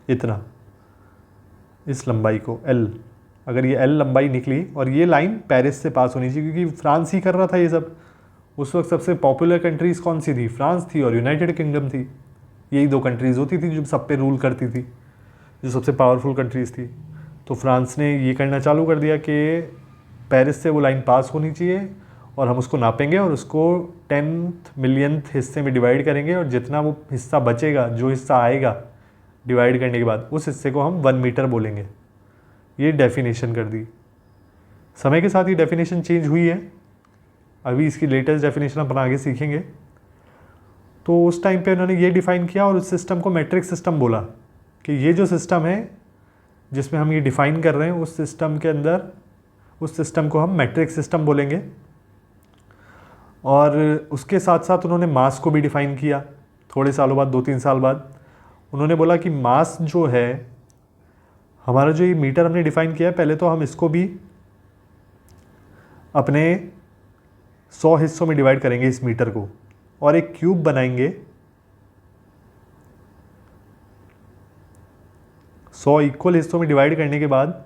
इतना, इस लंबाई को L। अगर ये L लंबाई निकली, और ये लाइन पेरिस से पास होनी चाहिए, क्योंकि फ्रांस ही कर रहा था ये सब। उस वक्त सबसे पॉपुलर कंट्रीज़ कौन सी थी? फ्रांस थी और यूनाइटेड किंगडम थी। यही दो कंट्रीज़ होती थी जो सब पे रूल करती थी, जो सबसे पावरफुल कंट्रीज़ थी। तो फ्रांस ने ये करना चालू कर दिया कि पेरिस से वो लाइन पास होनी चाहिए, और हम उसको नापेंगे और उसको 10th मिलियंथ हिस्से में डिवाइड करेंगे, और जितना वो हिस्सा बचेगा, जो हिस्सा आएगा डिवाइड करने के बाद, उस हिस्से को हम 1 मीटर बोलेंगे। ये डेफिनेशन कर दी। समय के साथ ये डेफिनेशन चेंज हुई है, अभी इसकी लेटेस्ट डेफिनेशन अपन आगे सीखेंगे। तो उस टाइम पे उन्होंने ये डिफ़ाइन किया, और उस सिस्टम को मैट्रिक सिस्टम बोला, कि ये जो सिस्टम है जिसमें हम ये डिफ़ाइन कर रहे हैं, उस सिस्टम के अंदर, उस सिस्टम को हम मैट्रिक सिस्टम बोलेंगे। और उसके साथ साथ उन्होंने मास को भी डिफ़ाइन किया। थोड़े सालों बाद, 2-3 साल बाद, उन्होंने बोला कि मास जो है हमारा, जो ये मीटर हमने डिफ़ाइन किया है, पहले तो हम इसको भी अपने 100 हिस्सों में डिवाइड करेंगे इस मीटर को, और एक क्यूब बनाएंगे। 100 इक्वल हिस्सों में डिवाइड करने के बाद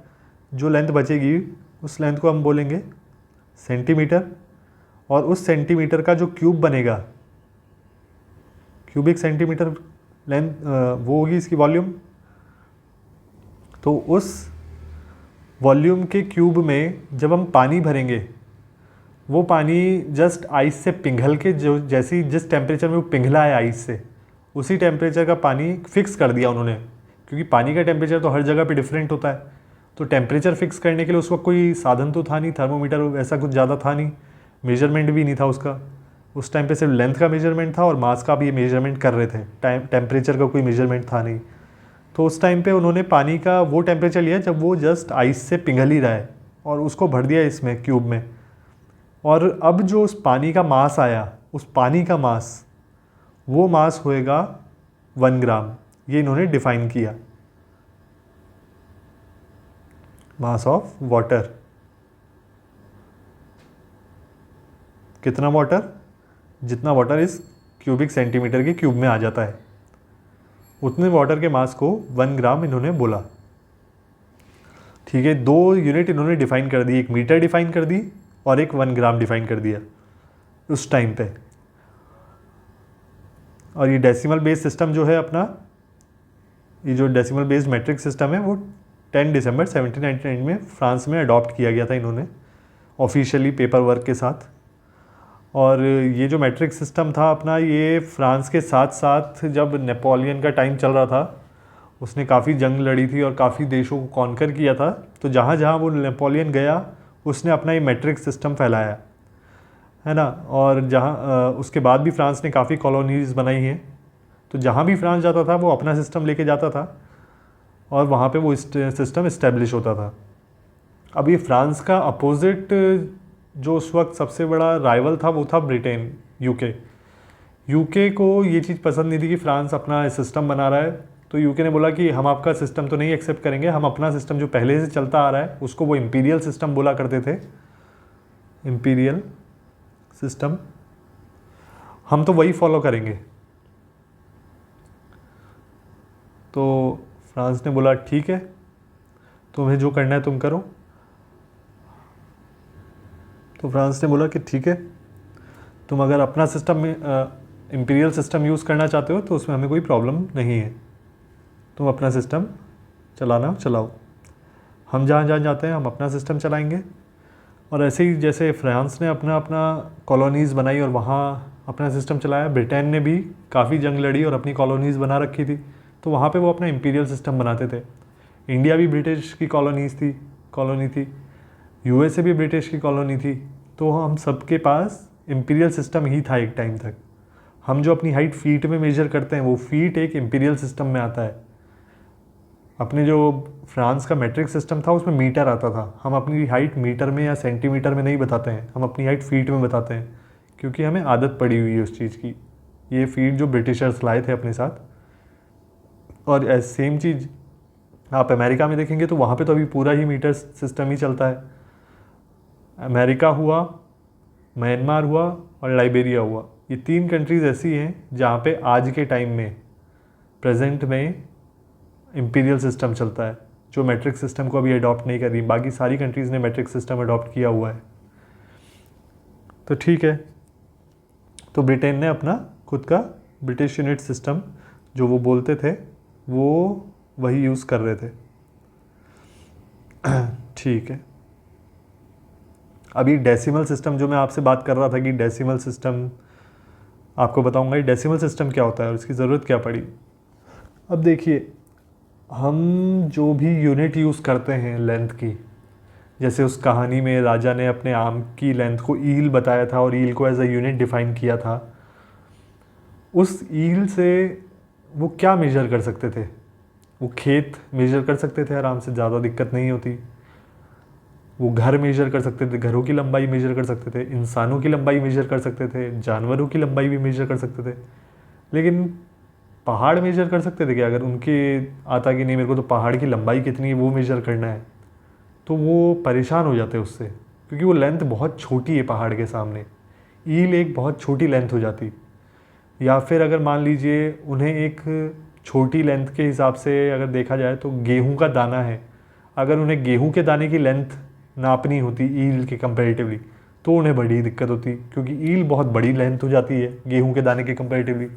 जो लेंथ बचेगी, उस लेंथ को हम बोलेंगे सेंटीमीटर, और उस सेंटीमीटर का जो क्यूब बनेगा, क्यूबिक सेंटीमीटर लेंथ, वो होगी इसकी वॉल्यूम। तो उस वॉल्यूम के क्यूब में जब हम पानी भरेंगे, वो पानी जस्ट आइस से पिघल के, जो जैसी जिस टेम्परेचर में वो पिघला है आइस से, उसी टेम्परेचर का पानी फिक्स कर दिया उन्होंने, क्योंकि पानी का टेम्परेचर तो हर जगह पे डिफरेंट होता है। तो टेम्परेचर फिक्स करने के लिए उस वक्त कोई साधन तो था नहीं, थर्मोमीटर ऐसा कुछ ज़्यादा था नहीं, मेजरमेंट भी नहीं था उसका। उस टाइम पे सिर्फ लेंथ का मेजरमेंट था, और मास का भी ये मेजरमेंट कर रहे थे, टेम्परेचर का कोई मेजरमेंट था नहीं। तो उस टाइम पे उन्होंने पानी का वो टेम्परेचर लिया जब वो जस्ट आइस से पिघल ही रहा है, और उसको भर दिया इसमें, क्यूब में। और अब जो उस पानी का मास आया, उस पानी का मास, वो मास होएगा 1 ग्राम। ये इन्होंने डिफाइन किया, मास ऑफ वाटर। कितना वाटर? जितना वाटर इस क्यूबिक सेंटीमीटर के क्यूब में आ जाता है, उतने वाटर के मास को 1 ग्राम इन्होंने बोला। ठीक है, 2 यूनिट इन्होंने डिफाइन कर दी, एक मीटर डिफाइन कर दी और एक 1 ग्राम डिफाइन कर दिया उस टाइम पे। और ये डेसिमल बेस्ड सिस्टम जो है अपना, ये जो डेसिमल बेस्ड मैट्रिक सिस्टम है, वो 10 दिसंबर 1799 में फ्रांस में अडॉप्ट किया गया था इन्होंने, ऑफिशियली पेपर वर्क के साथ। और ये जो मैट्रिक सिस्टम था अपना, ये फ्रांस के साथ साथ जब नेपोलियन का टाइम चल रहा था, उसने काफ़ी जंग लड़ी थी और काफ़ी देशों को कॉन्कर किया था। तो जहाँ जहाँ वो नेपोलियन गया, उसने अपना ये मैट्रिक सिस्टम फैलाया, है ना। और जहाँ उसके बाद भी फ्रांस ने काफ़ी कॉलोनीज़ बनाई हैं। तो जहाँ भी फ्रांस जाता था वो अपना सिस्टम लेके जाता था, और वहाँ पे वो सिस्टम इस्टेब्लिश होता था। अब ये फ्रांस का अपोजिट जो उस वक्त सबसे बड़ा राइवल था, वो था ब्रिटेन, यूके को ये चीज़ पसंद नहीं थी कि फ्रांस अपना सिस्टम बना रहा है, तो यूके ने बोला कि हम आपका सिस्टम तो नहीं एक्सेप्ट करेंगे, हम अपना सिस्टम जो पहले से चलता आ रहा है उसको वो इम्पीरियल सिस्टम बोला करते थे, इम्पीरियल सिस्टम, हम तो वही फॉलो करेंगे। तो फ्रांस ने बोला ठीक है, तुम्हें जो करना है तुम करो। तो फ्रांस ने बोला कि ठीक है, तुम अगर अपना सिस्टम में इम्पीरियल सिस्टम यूज़ करना चाहते हो तो उसमें हमें कोई प्रॉब्लम नहीं है, तुम अपना सिस्टम चलाना चलाओ, हम जहाँ जहाँ जाते हैं हम अपना सिस्टम चलाएंगे। और ऐसे ही जैसे फ्रांस ने अपना अपना कॉलोनीज़ बनाई और वहाँ अपना सिस्टम चलाया, ब्रिटेन ने भी काफ़ी जंग लड़ी और अपनी कॉलोनीज़ बना रखी थी, तो वहाँ पे वो अपना इम्पीरियल सिस्टम बनाते थे। इंडिया भी ब्रिटिश की कॉलोनी थी, यूएसए भी ब्रिटिश की कॉलोनी थी, तो हम सबके पास इम्पीरियल सिस्टम ही था एक टाइम तक। हम जो अपनी हाइट फीट में मेजर करते हैं वो फीट एक इम्पीरियल सिस्टम में आता है। अपने जो फ्रांस का मैट्रिक सिस्टम था उसमें मीटर आता था, हम अपनी हाइट मीटर में या सेंटीमीटर में नहीं बताते हैं, हम अपनी हाइट फीट में बताते हैं, क्योंकि हमें आदत पड़ी हुई है उस चीज़ की। ये फीट जो ब्रिटिशर्स लाए थे अपने साथ। और सेम चीज़ आप अमेरिका में देखेंगे तो वहाँ पे तो अभी पूरा ही मीटर सिस्टम ही चलता है। अमेरिका हुआ, म्यांमार हुआ और लाइबेरिया हुआ, ये 3 कंट्रीज़ ऐसी हैं जहाँ पे आज के टाइम में प्रेजेंट में इम्पीरियल सिस्टम चलता है, जो मैट्रिक सिस्टम को अभी अडॉप्ट नहीं कर रही। बाकी सारी कंट्रीज़ ने मैट्रिक सिस्टम अडॉप्ट किया हुआ है। तो ठीक है, तो ब्रिटेन ने अपना खुद का ब्रिटिश यूनिट सिस्टम जो वो बोलते थे वो वही यूज़ कर रहे थे। ठीक है, अभी डेसिमल सिस्टम जो मैं आपसे बात कर रहा था कि डेसिमल सिस्टम आपको बताऊंगा ये डेसिमल सिस्टम क्या होता है और इसकी ज़रूरत क्या पड़ी। अब देखिए, हम जो भी यूनिट यूज़ करते हैं लेंथ की, जैसे उस कहानी में राजा ने अपने आम की लेंथ को ईल बताया था और ईल को एज अ यूनिट डिफाइन किया था, उस ईल से वो क्या मेजर कर सकते थे? वो खेत मेजर कर सकते थे आराम से, ज़्यादा दिक्कत नहीं होती। वो घर मेजर कर सकते थे, घरों की लंबाई मेजर कर सकते थे, इंसानों की लंबाई मेजर कर सकते थे, जानवरों की लंबाई भी मेजर कर सकते थे। लेकिन पहाड़ मेजर कर सकते थे क्या? अगर उनके आता कि नहीं मेरे को तो पहाड़ की लंबाई कितनी है वो मेजर करना है, तो वो परेशान हो जाते उससे, क्योंकि वो लेंथ बहुत छोटी है पहाड़ के सामने। ईल एक बहुत छोटी लेंथ हो जाती। या फिर अगर मान लीजिए उन्हें एक छोटी लेंथ के हिसाब से अगर देखा जाए तो गेहूं का दाना है, अगर उन्हें गेहूं के दाने की लेंथ नापनी होती ईल के कंपैरेटिवली तो उन्हें बड़ी दिक्कत होती, क्योंकि ईल बहुत बड़ी लेंथ हो जाती है गेहूं के दाने के कंपैरेटिवली।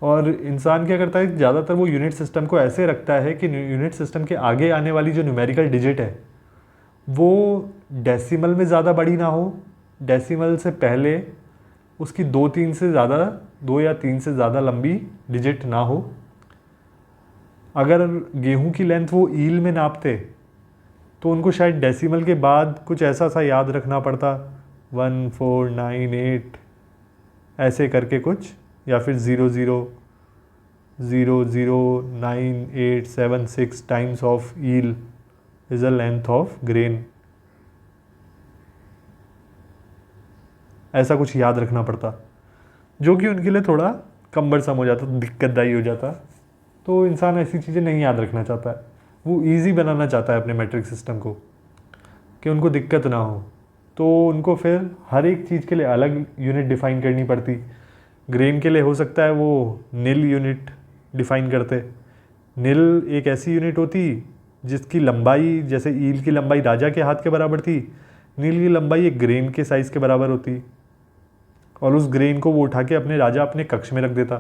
और इंसान क्या करता है, ज़्यादातर वो यूनिट सिस्टम को ऐसे रखता है कि यूनिट सिस्टम के आगे आने वाली जो न्यूमेरिकल डिजिट है वो डेसिमल में ज़्यादा बड़ी ना हो, डेसिमल से पहले उसकी 2-3 से ज़्यादा 2 या 3 से ज़्यादा लंबी डिजिट ना हो। अगर गेहूं की लेंथ वो ईल में नापते तो उनको शायद डेसिमल के बाद कुछ ऐसा सा याद रखना पड़ता, 1498 ऐसे करके कुछ, या फिर 00009876 times of ell is a length of grain, ऐसा कुछ याद रखना पड़ता, जो कि उनके लिए थोड़ा कम्बरसम हो जाता, दिक्कतदायी हो जाता। तो इंसान ऐसी चीज़ें नहीं याद रखना चाहता है, वो इजी बनाना चाहता है अपने मैट्रिक सिस्टम को कि उनको दिक्कत ना हो। तो उनको फिर हर एक चीज़ के लिए अलग यूनिट डिफ़ाइन करनी पड़ती। ग्रेन के लिए हो सकता है वो निल यूनिट डिफ़ाइन करते। निल एक ऐसी यूनिट होती जिसकी लंबाई, जैसे ईल की लंबाई राजा के हाथ के बराबर थी, नील की लंबाई एक ग्रेन के साइज़ के बराबर होती। और उस ग्रेन को वो उठा के अपने राजा अपने कक्ष में रख देता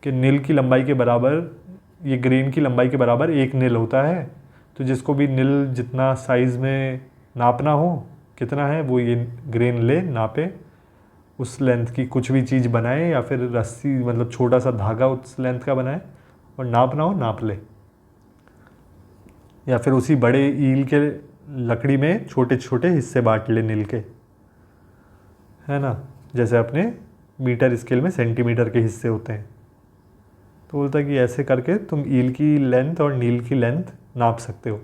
कि नील की लंबाई के बराबर, ये ग्रेन की लंबाई के बराबर एक नील होता है, तो जिसको भी नील जितना साइज़ में नापना हो कितना है वो ये ग्रेन ले नापे, उस लेंथ की कुछ भी चीज़ बनाए, या फिर रस्सी मतलब छोटा सा धागा उस लेंथ का बनाए और नापना हो नाप ले, या फिर उसी बड़े ईल के लकड़ी में छोटे छोटे हिस्से बांट ले नील के, है ना, जैसे अपने मीटर स्केल में सेंटीमीटर के हिस्से होते हैं। तो बोलता है कि ऐसे करके तुम ईल की लेंथ और नील की लेंथ नाप सकते हो।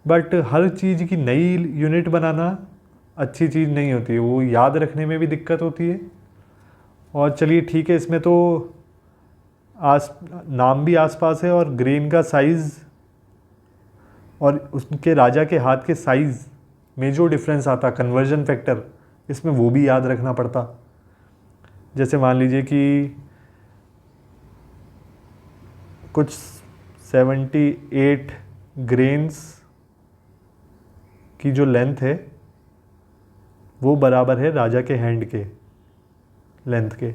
बट हर चीज़ की नई यूनिट बनाना अच्छी चीज़ नहीं होती है, वो याद रखने में भी दिक्कत होती है। और चलिए ठीक है, इसमें तो नाम भी आसपास है और ग्रेन का साइज़ और उसके राजा के हाथ के साइज़ में जो डिफरेंस आता कन्वर्जन फैक्टर, इसमें वो भी याद रखना पड़ता। जैसे मान लीजिए कि कुछ 78 ग्रेन्स की जो लेंथ है वो बराबर है राजा के हैंड के लेंथ के।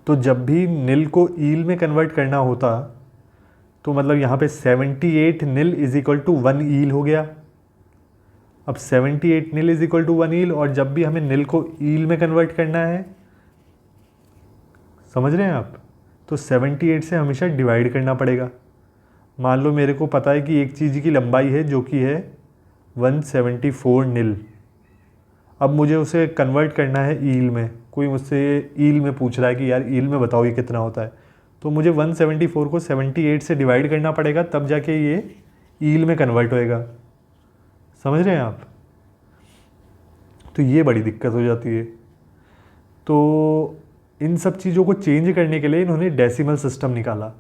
तो जब भी नील को ईल में कन्वर्ट करना होता तो मतलब यहाँ पे 78 नील इज इक्वल टू 1 ईल हो गया। अब 78 नील इज इक्वल टू 1 ईल, और जब भी हमें नील को ईल में कन्वर्ट करना है, समझ रहे हैं आप, तो 78 से हमेशा डिवाइड करना पड़ेगा। मान लो मेरे को पता है कि एक चीज़ की लंबाई है जो कि है 174 नील। अब मुझे उसे कन्वर्ट करना है ईल में। कोई मुझसे ईल में पूछ रहा है कि यार ईल में बताओ ये कितना होता है, तो मुझे 174 को 78 से डिवाइड करना पड़ेगा, तब जाके ये ईल में कन्वर्ट होएगा। समझ रहे हैं आप? तो ये बड़ी दिक्कत हो जाती है। तो इन सब चीज़ों को चेंज करने के लिए इन्होंने डेसिमल सिस्टम निकाला।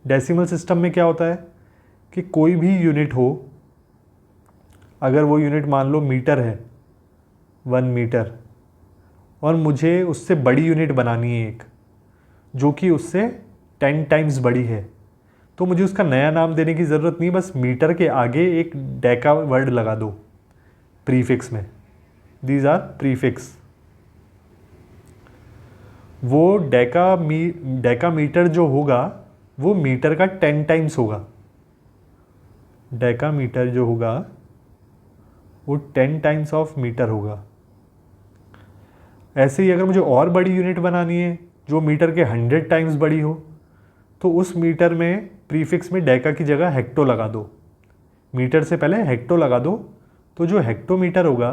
डेसिमल सिस्टम में क्या होता है कि कोई भी यूनिट हो, अगर वो यूनिट मान लो मीटर है, 1 मीटर, और मुझे उससे बड़ी यूनिट बनानी है एक जो कि उससे 10 टाइम्स बड़ी है, तो मुझे उसका नया नाम देने की ज़रूरत नहीं, बस मीटर के आगे एक डेका वर्ड लगा दो प्रीफिक्स में। These are prefix. वो डेका मीटर जो होगा वो मीटर का 10 टाइम्स होगा। डेका मीटर जो होगा वो 10 टाइम्स ऑफ मीटर होगा। ऐसे ही अगर मुझे और बड़ी यूनिट बनानी है जो मीटर के 100 टाइम्स बड़ी हो, तो उस मीटर में प्रीफिक्स में डेका की जगह हेक्टो लगा दो। मीटर से पहले हेक्टो लगा दो, तो जो हेक्टोमीटर होगा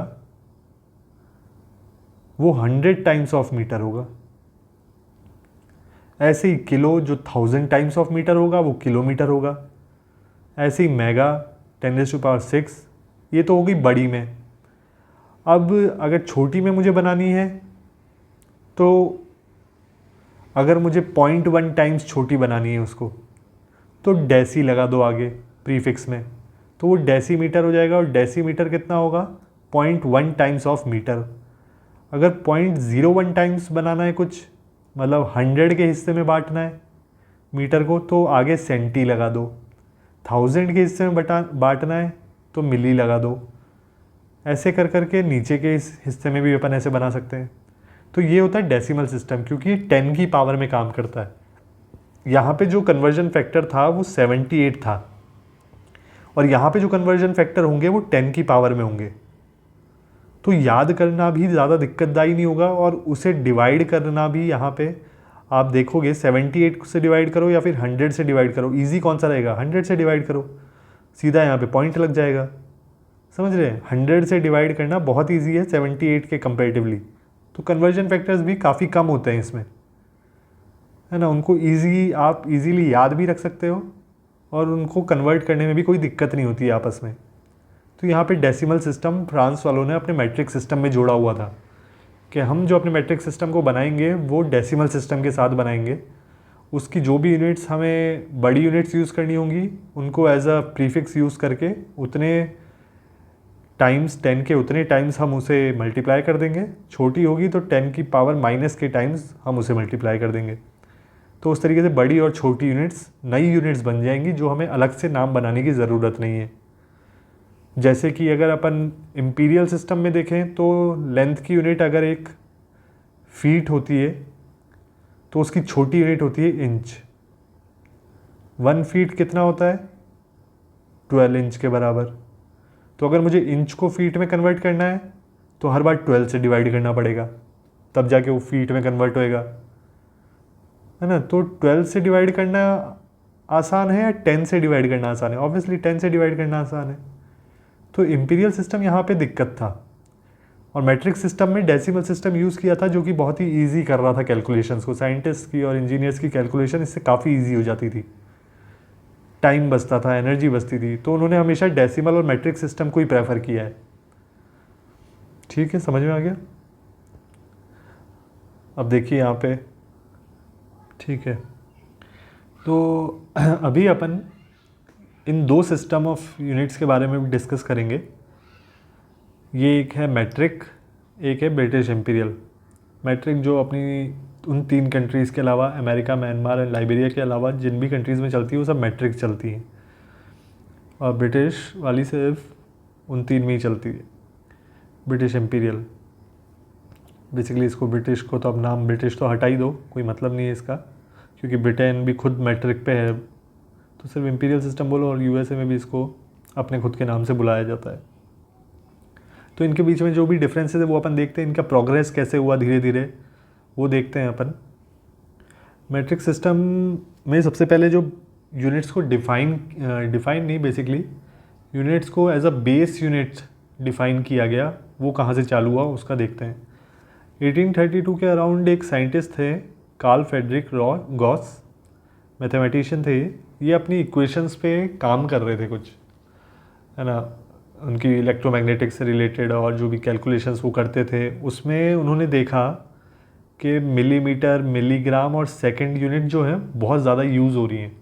वो 100 टाइम्स ऑफ मीटर होगा। ऐसे ही किलो जो 1000 टाइम्स ऑफ मीटर होगा वो किलोमीटर होगा। ऐसे ही मेगा 10⁶, ये तो होगी बड़ी में। अब अगर छोटी में मुझे बनानी है, तो अगर मुझे 0.1 टाइम्स छोटी बनानी है उसको, तो डेसी लगा दो आगे प्रीफिक्स में, तो वो डेसीमीटर हो जाएगा। और डेसीमीटर कितना होगा? 0.1 टाइम्स ऑफ मीटर। अगर 0.01 टाइम्स बनाना है कुछ, मतलब 100 के हिस्से में बांटना है मीटर को, तो आगे सेंटी लगा दो। 1000 के हिस्से में बांटना है तो मिली लगा दो। ऐसे कर करके नीचे के इस हिस्से में भी अपन ऐसे बना सकते हैं। तो ये होता है डेसिमल सिस्टम, क्योंकि ये 10 की पावर में काम करता है। यहाँ पे जो कन्वर्जन फैक्टर था वो 78 था, और यहाँ पे जो कन्वर्जन फैक्टर होंगे वो 10 की पावर में होंगे। तो याद करना भी ज़्यादा दिक्कतदायी नहीं होगा, और उसे डिवाइड करना भी यहाँ पे आप देखोगे 78 से डिवाइड करो या फिर 100 से डिवाइड करो, इजी कौन सा रहेगा? 100 से डिवाइड करो, सीधा यहाँ पे पॉइंट लग जाएगा। समझ रहे हैं? 100 से डिवाइड करना बहुत ईजी है 78 के कंपेरेटिवली। तो कन्वर्जन फैक्टर्स भी काफ़ी कम होते हैं इसमें, है ना। उनको आप इजीली याद भी रख सकते हो, और उनको कन्वर्ट करने में भी कोई दिक्कत नहीं होती है आपस में। तो यहाँ पे डेसिमल सिस्टम फ्रांस वालों ने अपने मैट्रिक सिस्टम में जोड़ा हुआ था कि हम जो अपने मैट्रिक सिस्टम को बनाएंगे वो डेसिमल सिस्टम के साथ बनाएंगे। उसकी जो भी यूनिट्स हमें बड़ी यूनिट्स यूज़ करनी होंगी उनको एज अ प्रीफिक्स यूज़ करके उतने टाइम्स 10 के उतने टाइम्स हम उसे मल्टीप्लाई कर देंगे। छोटी होगी तो 10 की पावर माइनस के टाइम्स हम उसे मल्टीप्लाई कर देंगे। तो उस तरीके से बड़ी और छोटी यूनिट्स नई यूनिट्स बन जाएंगी जो हमें अलग से नाम बनाने की ज़रूरत नहीं है। जैसे कि अगर अपन इम्पीरियल सिस्टम में देखें तो लेंथ की यूनिट अगर एक फीट होती है तो उसकी छोटी यूनिट होती है इंच। 1 फीट कितना होता है? 12 इंच के बराबर। तो अगर मुझे इंच को फीट में कन्वर्ट करना है तो हर बार 12 से डिवाइड करना पड़ेगा, तब जाके वो फीट में कन्वर्ट होएगा, है ना। तो 12 से डिवाइड करना आसान है या 10 से डिवाइड करना आसान है? ऑब्वियसली 10 से डिवाइड करना आसान है। तो इम्पीरियल सिस्टम यहाँ पे दिक्कत था, और मैट्रिक सिस्टम में डेसिमल सिस्टम यूज़ किया था जो कि बहुत ही ईजी कर रहा था कैलकुलेशंस को। साइंटिस्ट की और इंजीनियर्स की कैलकुलेशन इससे काफ़ी ईजी हो जाती थी, टाइम बचता था, एनर्जी बचती थी। तो उन्होंने हमेशा डेसिमल और मैट्रिक सिस्टम को ही प्रेफर किया है। ठीक है, समझ में आ गया? अब देखिए यहाँ पे, ठीक है। तो अभी अपन इन दो सिस्टम ऑफ यूनिट्स के बारे में डिस्कस करेंगे। ये एक है मैट्रिक, एक है ब्रिटिश इम्पीरियल। मैट्रिक जो अपनी उन 3 कंट्रीज़ के अलावा, अमेरिका, म्यांमार एंड लाइबेरिया के अलावा जिन भी कंट्रीज़ में चलती है वो सब मैट्रिक चलती हैं, और ब्रिटिश वाली सिर्फ उन 3 में ही चलती है, ब्रिटिश इम्पीरियल। बेसिकली इसको ब्रिटिश को तो अब नाम ब्रिटिश तो हटा ही दो, कोई मतलब नहीं है इसका, क्योंकि ब्रिटेन भी खुद मैट्रिक पे है, तो सिर्फ इम्पीरियल सिस्टम बोलो। और यूएसए में भी इसको अपने खुद के नाम से बुलाया जाता है। तो इनके बीच में जो भी डिफरेंसेस है वो अपन देखते हैं, इनका प्रोग्रेस कैसे हुआ धीरे धीरे वो देखते हैं अपन। मैट्रिक सिस्टम में सबसे पहले जो यूनिट्स को डिफाइन नहीं, बेसिकली यूनिट्स को as a base unit define किया गया, वो कहाँ से चालू हुआ उसका देखते हैं। 1832 के अराउंड एक साइंटिस्ट थे, कार्ल फ्रेडरिक गॉस, मैथमेटिशियन थे। ये अपनी इक्वेशंस पे काम कर रहे थे कुछ, है ना, उनकी इलेक्ट्रोमैग्नेटिक से रिलेटेड, और जो भी कैलकुलेशंस वो करते थे उसमें उन्होंने देखा कि मिलीमीटर, मिलीग्राम और सेकंड यूनिट जो है बहुत ज़्यादा यूज़ हो रही हैं।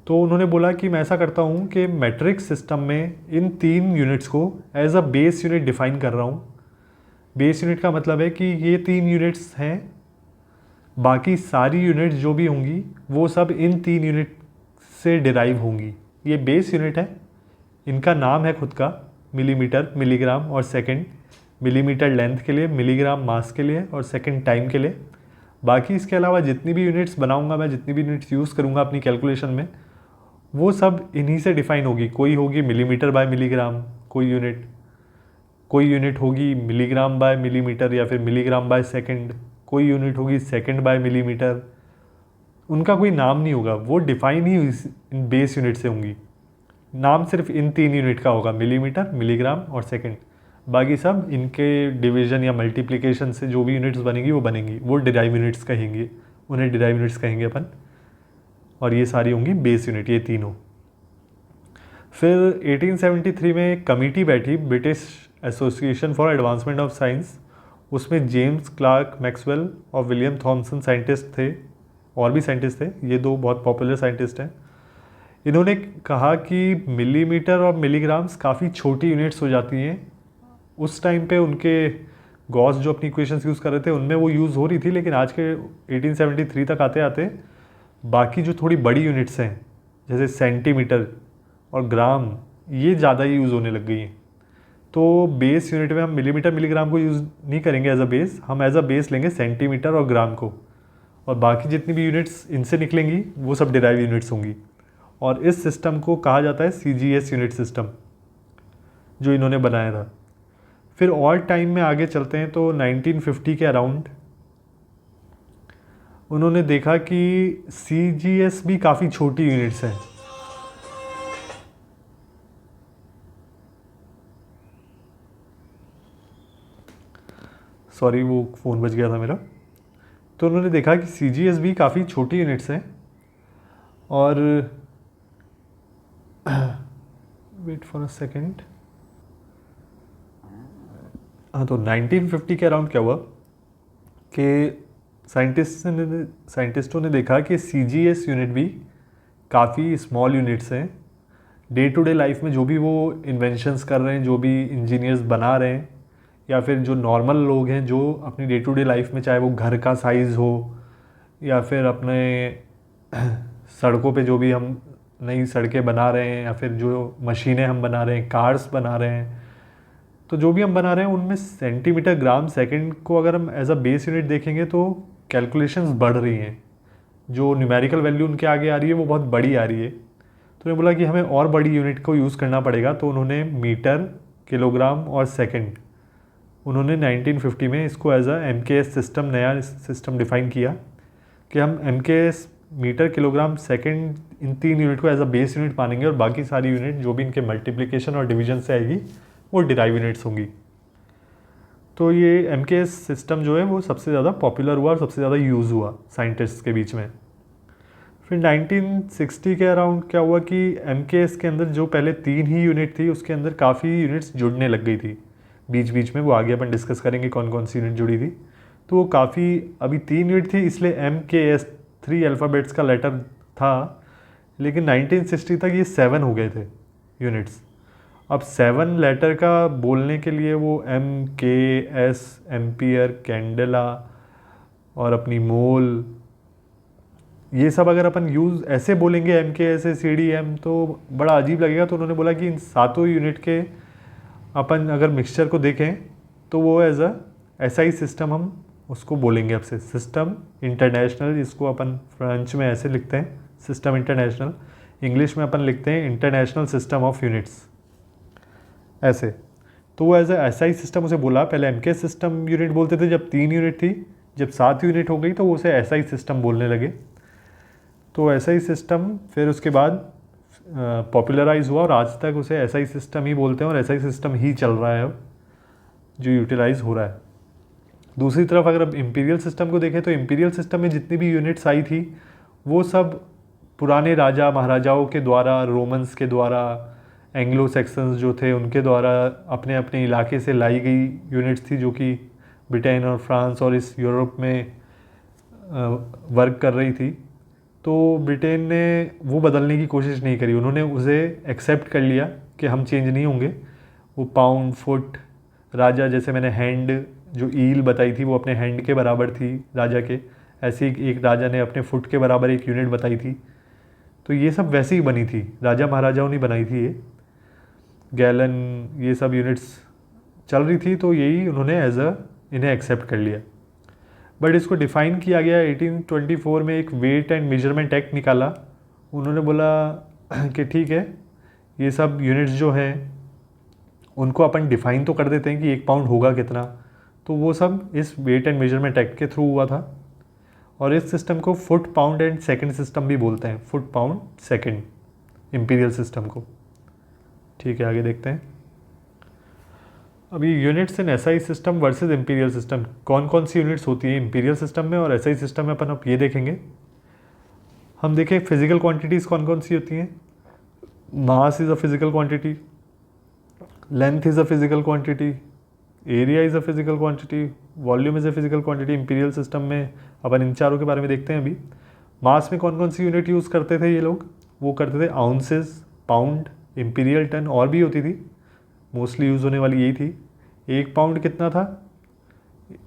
तो उन्होंने बोला कि मैं ऐसा करता हूँ कि मैट्रिक सिस्टम में इन 3 यूनिट्स को as a base unit define कर रहा हूँ। बेस यूनिट का मतलब है कि ये 3 यूनिट्स हैं, बाकी सारी यूनिट्स जो भी होंगी वो सब इन 3 यूनिट से डिराइव होंगी। ये बेस यूनिट है, इनका नाम है खुद का, मिलीमीटर, मिलीग्राम और सेकंड। मिलीमीटर लेंथ के लिए, मिलीग्राम मास के लिए और सेकंड टाइम के लिए। बाकी इसके अलावा जितनी भी यूनिट्स बनाऊंगा मैं, जितनी भी यूनिट्स यूज़ करूंगा अपनी कैलकुलेशन में, वो सब इन्हीं से डिफ़ाइन होगी। कोई होगी मिलीमीटर बाय मिलीग्राम, कोई यूनिट होगी मिलीग्राम बाय मिलीमीटर या फिर मिलीग्राम बाय सेकंड, कोई यूनिट होगी सेकंड बाय मिलीमीटर। उनका कोई नाम नहीं होगा, वो डिफ़ाइन ही इन बेस यूनिट से होंगी। नाम सिर्फ इन 3 यूनिट का होगा, मिलीमीटर, मिलीग्राम और सेकंड। बाकी सब इनके डिवीजन या मल्टीप्लिकेशन से जो भी यूनिट्स बनेंगी वो बनेंगी, वो डिराइव यूनिट्स कहेंगे, उन्हें डिराइव यूनिट्स कहेंगे अपन। और ये सारी होंगी बेस यूनिट, ये तीनों। फिर 1873 में एक कमेटी बैठी, British association for advancement of science. उसमें जेम्स क्लार्क मैक्सवेल और विलियम थॉमसन साइंटिस्ट थे, और भी साइंटिस्ट थे, ये 2 बहुत पॉपुलर साइंटिस्ट हैं। इन्होंने कहा कि मिलीमीटर और मिलीग्राम्स काफ़ी छोटी यूनिट्स हो जाती हैं। उस टाइम पे उनके गॉस जो अपनी इक्वेशंस यूज़ कर रहे थे उनमें वो यूज़ हो रही थी, लेकिन आज के 1873 तक आते आते बाकी जो थोड़ी बड़ी यूनिट्स हैं जैसे सेंटीमीटर और ग्राम, ये ज़्यादा यूज़ होने लग गई हैं। तो बेस यूनिट में हम मिलीमीटर, मिलीग्राम को यूज़ नहीं करेंगे एज अ बेस, हम एज अ बेस लेंगे सेंटीमीटर और ग्राम को, और बाकी जितनी भी यूनिट्स इनसे निकलेंगी वो सब डिराइव यूनिट्स होंगी। और इस सिस्टम को कहा जाता है CGS यूनिट सिस्टम, जो इन्होंने बनाया था। फिर और टाइम में आगे चलते हैं तो 1950 के अराउंड उन्होंने देखा कि CGS भी काफ़ी छोटी यूनिट्स हैं। सॉरी, वो फ़ोन बज गया था मेरा। तो उन्होंने देखा कि CGS भी काफ़ी छोटी यूनिट्स हैं, और वेट फॉर अ सेकेंड। हाँ, तो 1950 के अराउंड क्या हुआ कि साइंटिस्टों ने देखा कि CGS यूनिट भी काफ़ी स्मॉल यूनिट्स हैं। डे टू डे लाइफ में जो भी वो इन्वेंशंस कर रहे हैं, जो भी इंजीनियर्स बना रहे हैं, या फिर जो नॉर्मल लोग हैं जो अपनी डे टू डे लाइफ में, चाहे वो घर का साइज़ हो या फिर अपने सड़कों पे जो भी हम नई सड़कें बना रहे हैं, या फिर जो मशीनें हम बना रहे हैं, कार्स बना रहे हैं, तो जो भी हम बना रहे हैं उनमें सेंटीमीटर, ग्राम, सेकंड को अगर हम एज अ बेस यूनिट देखेंगे तो कैलकुलेशंस बढ़ रही हैं। जो न्यूमेरिकल वैल्यू उनके आगे आ रही है वो बहुत बड़ी आ रही है। तो उन्होंने बोला कि हमें और बड़ी यूनिट को यूज़ करना पड़ेगा। तो उन्होंने मीटर, किलोग्राम और सेकंड, उन्होंने 1950 में इसको एज अ MKS सिस्टम, नया सिस्टम डिफ़ाइन किया कि हम MKS, मीटर, किलोग्राम, सेकंड, इन 3 यूनिट को एज अ बेस यूनिट मानेंगे, और बाकी सारी यूनिट जो भी इनके मल्टीप्लिकेशन और डिवीजन से आएगी वो डिराइव यूनिट्स होंगी। तो ये MKS सिस्टम जो है वो सबसे ज़्यादा पॉपुलर हुआ और सबसे ज़्यादा यूज़ हुआ साइंटिस्ट्स के बीच में। फिर 1960 के अराउंड क्या हुआ कि MKS के अंदर जो पहले 3 ही यूनिट थी, उसके अंदर काफ़ी यूनिट्स जुड़ने लग गई थी बीच बीच में। वो आगे अपन डिस्कस करेंगे कौन कौन सी यूनिट जुड़ी थी। तो वो काफ़ी, अभी 3 यूनिट थी इसलिए MKS 3 अल्फ़ाबेट्स का लेटर था, लेकिन 1960 तक ये 7 हो गए थे यूनिट्स। अब 7 लेटर का बोलने के लिए वो MKS, एम्पियर, कैंडेला और अपनी मोल, ये सब अगर अपन यूज़ ऐसे बोलेंगे MKS CDM तो बड़ा अजीब लगेगा। तो उन्होंने बोला कि इन सातों यूनिट के अपन अगर मिक्सचर को देखें तो वो एज अ SI सिस्टम हम उसको बोलेंगे अब से, सिस्टम इंटरनेशनल, जिसको अपन फ्रेंच में ऐसे लिखते हैं सिस्टम इंटरनेशनल, इंग्लिश में अपन लिखते हैं इंटरनेशनल सिस्टम ऑफ यूनिट्स ऐसे। तो वो एज अ SI सिस्टम उसे बोला। पहले MKS सिस्टम यूनिट बोलते थे जब 3 यूनिट थी, जब 7 यूनिट हो गई तो वो उसे SI सिस्टम बोलने लगे। तो SI सिस्टम फिर उसके बाद पॉपुलराइज हुआ और आज तक उसे SI सिस्टम ही बोलते हैं और SI सिस्टम ही चल रहा है अब, जो यूटिलाइज हो रहा है। दूसरी तरफ अगर अब इम्पीरियल सिस्टम को देखें तो इम्पीरियल सिस्टम में जितनी भी यूनिट्स आई थी वो सब पुराने राजा महाराजाओं के द्वारा, रोमन्स के द्वारा, एंग्लो सेक्सन्स जो थे उनके द्वारा अपने अपने इलाके से लाई गई यूनिट्स थी, जो कि ब्रिटेन और फ्रांस और इस यूरोप में वर्क कर रही थी। तो ब्रिटेन ने वो बदलने की कोशिश नहीं करी, उन्होंने उसे एक्सेप्ट कर लिया कि हम चेंज नहीं होंगे। वो पाउंड, फुट, राजा, जैसे मैंने हैंड जो ईल बताई थी वो अपने हैंड के बराबर थी राजा के, ऐसे ही एक राजा ने अपने फुट के बराबर एक यूनिट बताई थी। तो ये सब वैसे ही बनी थी, राजा महाराजाओं ने बनाई थी ये गैलन, ये सब यूनिट्स चल रही थी। तो यही उन्होंने एज अ इन्हें एक्सेप्ट कर लिया। बट इसको डिफ़ाइन किया गया 1824 में, एक वेट एंड मेजरमेंट एक्ट निकाला। उन्होंने बोला कि ठीक है, ये सब यूनिट्स जो हैं उनको अपन डिफ़ाइन तो कर देते हैं कि 1 पाउंड होगा कितना। तो वो सब इस वेट एंड मेजरमेंट एक्ट के थ्रू हुआ था। और इस सिस्टम को foot, pound and second system भी बोलते हैं, foot, pound, second, imperial system को। ठीक है, आगे देखते हैं। अभी units in SI system versus imperial system, कौन कौन सी यूनिट्स होती है इम्पीरियल सिस्टम में और SI सिस्टम में, अपन अब ये देखेंगे। हम देखें फिजिकल क्वांटिटीज़ कौन कौन सी होती हैं। Mass is a physical quantity, length is a physical quantity, area is a physical quantity, volume is a physical quantity. Imperial system में अपन इन चारों के बारे में देखते हैं अभी। मास में कौन कौन सी यूनिट यूज़ करते थे ये लोग, वो करते थे आउंसेस, पाउंड, इम्पीरियल टन, और भी होती थी, मोस्टली यूज़ होने वाली यही थी। 1 पाउंड कितना था,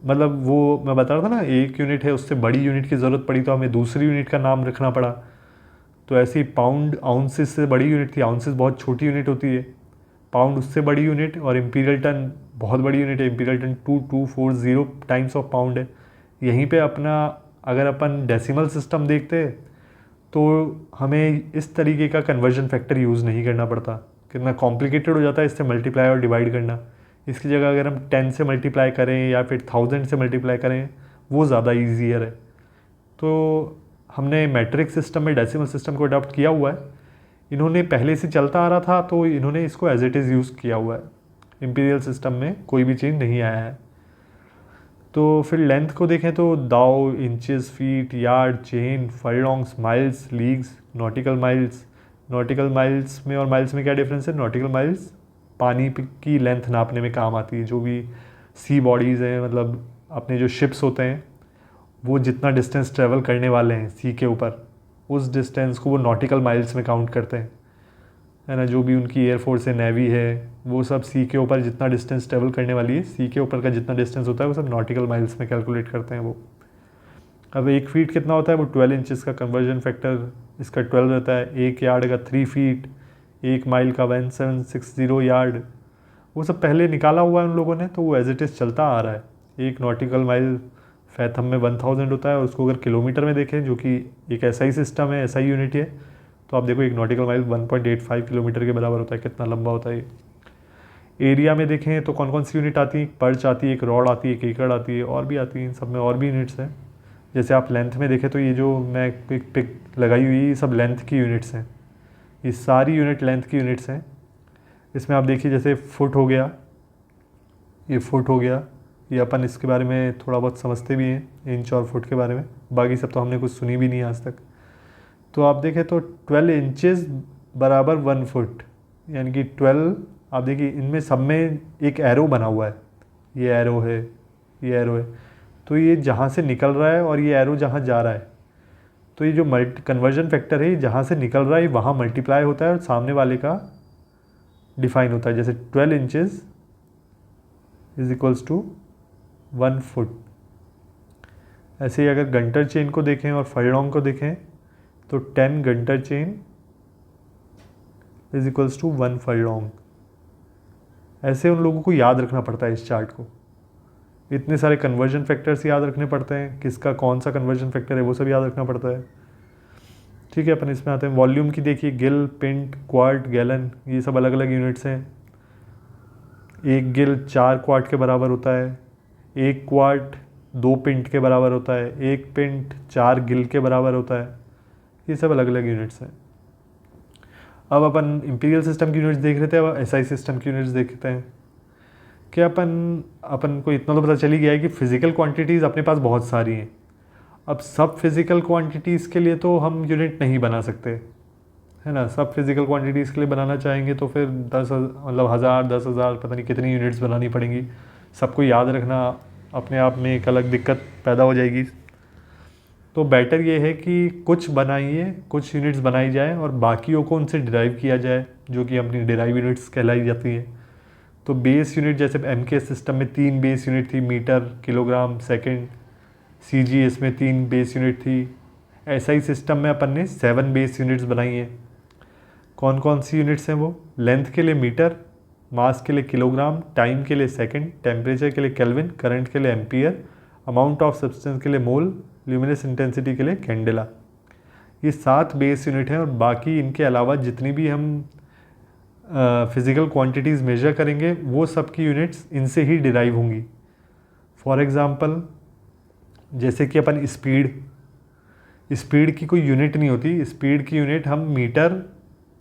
मतलब वो मैं बता रहा था ना, 1 यूनिट है, उससे बड़ी यूनिट की ज़रूरत पड़ी तो हमें दूसरी यूनिट का नाम रखना पड़ा। तो ऐसे ही पाउंड आउंसेस से बड़ी यूनिट थी, आउंसेस बहुत छोटी यूनिट होती है, पाउंड उससे बड़ी यूनिट, और इम्पीरियल टन बहुत बड़ी यूनिट है, imperial ton 2240 times of pound है। यहीं पे अपना अगर अपन डेसिमल सिस्टम देखते तो हमें इस तरीके का कन्वर्जन फैक्टर यूज़ नहीं करना पड़ता, कितना कॉम्प्लिकेटेड हो जाता है इससे मल्टीप्लाई और डिवाइड करना। इसकी जगह अगर हम 10 से मल्टीप्लाई करें या फिर 1000 से मल्टीप्लाई करें वो ज़्यादा ईजियर है। तो हमने मैट्रिक सिस्टम में डेसिमल सिस्टम को अडॉप्ट किया हुआ है, इन्होंने पहले से चलता आ रहा था तो इन्होंने इसको एज इट इज़ यूज़ किया हुआ है। इम्पीरियल सिस्टम में कोई भी चेंज नहीं आया है। तो फिर लेंथ को देखें तो thou, inches, feet, yard, chain, furlongs, miles, leagues, nautical miles. Nautical miles में और माइल्स में क्या डिफरेंस है, नॉटिकल माइल्स पानी की लेंथ नापने में काम आती है। जो भी सी बॉडीज़ हैं, मतलब अपने जो शिप्स होते हैं वो जितना डिस्टेंस ट्रेवल करने वाले हैं सी के ऊपर, उस डिस्टेंस को वो नॉटिकल माइल्स में काउंट करते हैं, है ना। जो भी उनकी एयरफोर्स है, नेवी है, वो सब सी के ऊपर जितना डिस्टेंस ट्रेवल करने वाली है, सी के ऊपर का जितना डिस्टेंस होता है वो सब नॉटिकल माइल्स में कैलकुलेट करते हैं वो। अब 1 फीट कितना होता है, वो 12 इंचज़ का कन्वर्जन फैक्टर इसका 12 रहता है। 1 यार्ड का 3 फीट, 1 माइल का 1760 यार्ड, वो सब पहले निकाला हुआ है उन लोगों ने, तो वो एज इट इज़ चलता आ रहा है। 1 नॉटिकल माइल फैथम में 1000 होता है, और उसको अगर किलोमीटर में देखें, जो कि एक SI सिस्टम है, SI यूनिट है, तो आप देखो 1 नॉटिकल माइल 1.85 किलोमीटर के बराबर होता है, कितना लंबा होता है ये। एरिया में देखें तो कौन कौन सी यूनिट आती है, एक पर्च आती है, एक रॉड आती है, एक एकड़ आती है, और भी आती है, इन सब में और भी यूनिट्स हैं। जैसे आप लेंथ में देखें तो ये जो मैं पिक लगाई हुई है, ये सब लेंथ की यूनिट्स हैं, ये सारी यूनिट लेंथ की यूनिट्स हैं। इसमें आप देखिए जैसे फुट हो गया, ये फुट हो गया, ये अपन इसके बारे में थोड़ा बहुत समझते भी हैं, इंच और फुट के बारे में, बाकी सब तो हमने कुछ सुनी भी नहीं आज तक। तो आप देखें तो 12 इंचेस बराबर 1 फुट, यानी कि 12, आप देखिए इनमें सब में एक एरो बना हुआ है, ये एरो है, ये एरो है, तो ये जहाँ से निकल रहा है और ये एरो जहाँ जा रहा है, तो ये जो कन्वर्जन फैक्टर है जहाँ से निकल रहा है वहाँ मल्टीप्लाई होता है और सामने वाले का डिफाइन होता है। जैसे 12 inches is equals to 1 foot. ऐसे ही अगर गंटर चेन को देखें और फरलोंग को देखें तो 10 Gunter chain is equals to 1 furlong. ऐसे उन लोगों को याद रखना पड़ता है इस चार्ट को, इतने सारे कन्वर्जन फैक्टर्स याद रखने पड़ते हैं, किसका कौन सा कन्वर्जन फैक्टर है वो सब याद रखना पड़ता है। ठीक है, अपन इसमें आते हैं वॉल्यूम की। देखिए गिल, पिंट, क्वार्ट, गैलन, ये सब अलग अलग यूनिट्स हैं। 1 गिल 4 क्वार्ट के बराबर होता है, 1 क्वार्ट 2 पिंट के बराबर होता है, 1 पिंट 4 गिल के बराबर होता है। ये सब अलग अलग यूनिट्स हैं। अब अपन इंपीरियल सिस्टम की यूनिट्स देख रहे थे, अब एसआई सिस्टम की यूनिट्स देखते हैं। कि अपन को इतना तो पता चल ही गया है कि फिज़िकल क्वांटिटीज़ अपने पास बहुत सारी हैं। अब सब फिज़िकल क्वांटिटीज़ के लिए तो हम यूनिट नहीं बना सकते, है ना। सब फिज़िकल क्वांटिटीज़ के लिए बनाना चाहेंगे तो फिर 10,000 10,000 पता नहीं कितनी यूनिट्स बनानी पड़ेंगी। सबको याद रखना अपने आप में एक अलग दिक्कत पैदा हो जाएगी। तो बेटर ये है कि कुछ बनाइए, कुछ यूनिट्स बनाई जाए और बाकियों को उनसे डिराइव किया जाए, जो कि अपनी डिराइव यूनिट्स कहलाई जाती हैं। तो बेस यूनिट जैसे एमके सिस्टम में 3 बेस यूनिट थी, मीटर, किलोग्राम, सेकंड। सीजीएस में 3 बेस यूनिट थी। एसआई सिस्टम में अपन ने 7 बेस यूनिट्स बनाई हैं। कौन कौन सी यूनिट्स हैं वो? लेंथ के लिए मीटर, मास के लिए किलोग्राम, टाइम के लिए सेकंड, टेम्परेचर के लिए केल्विन, करंट के लिए एम्पियर, अमाउंट ऑफ सब्सटेंस के लिए मोल, ल्यूमिनस इंटेंसिटी के लिए कैंडेला। ये 7 बेस यूनिट हैं और बाकी इनके अलावा जितनी भी हम फिज़िकल क्वांटिटीज़ मेजर करेंगे वो सब की यूनिट्स इनसे ही डिराइव होंगी। फॉर एग्ज़ाम्पल जैसे कि अपन स्पीड की कोई यूनिट नहीं होती। स्पीड की यूनिट हम मीटर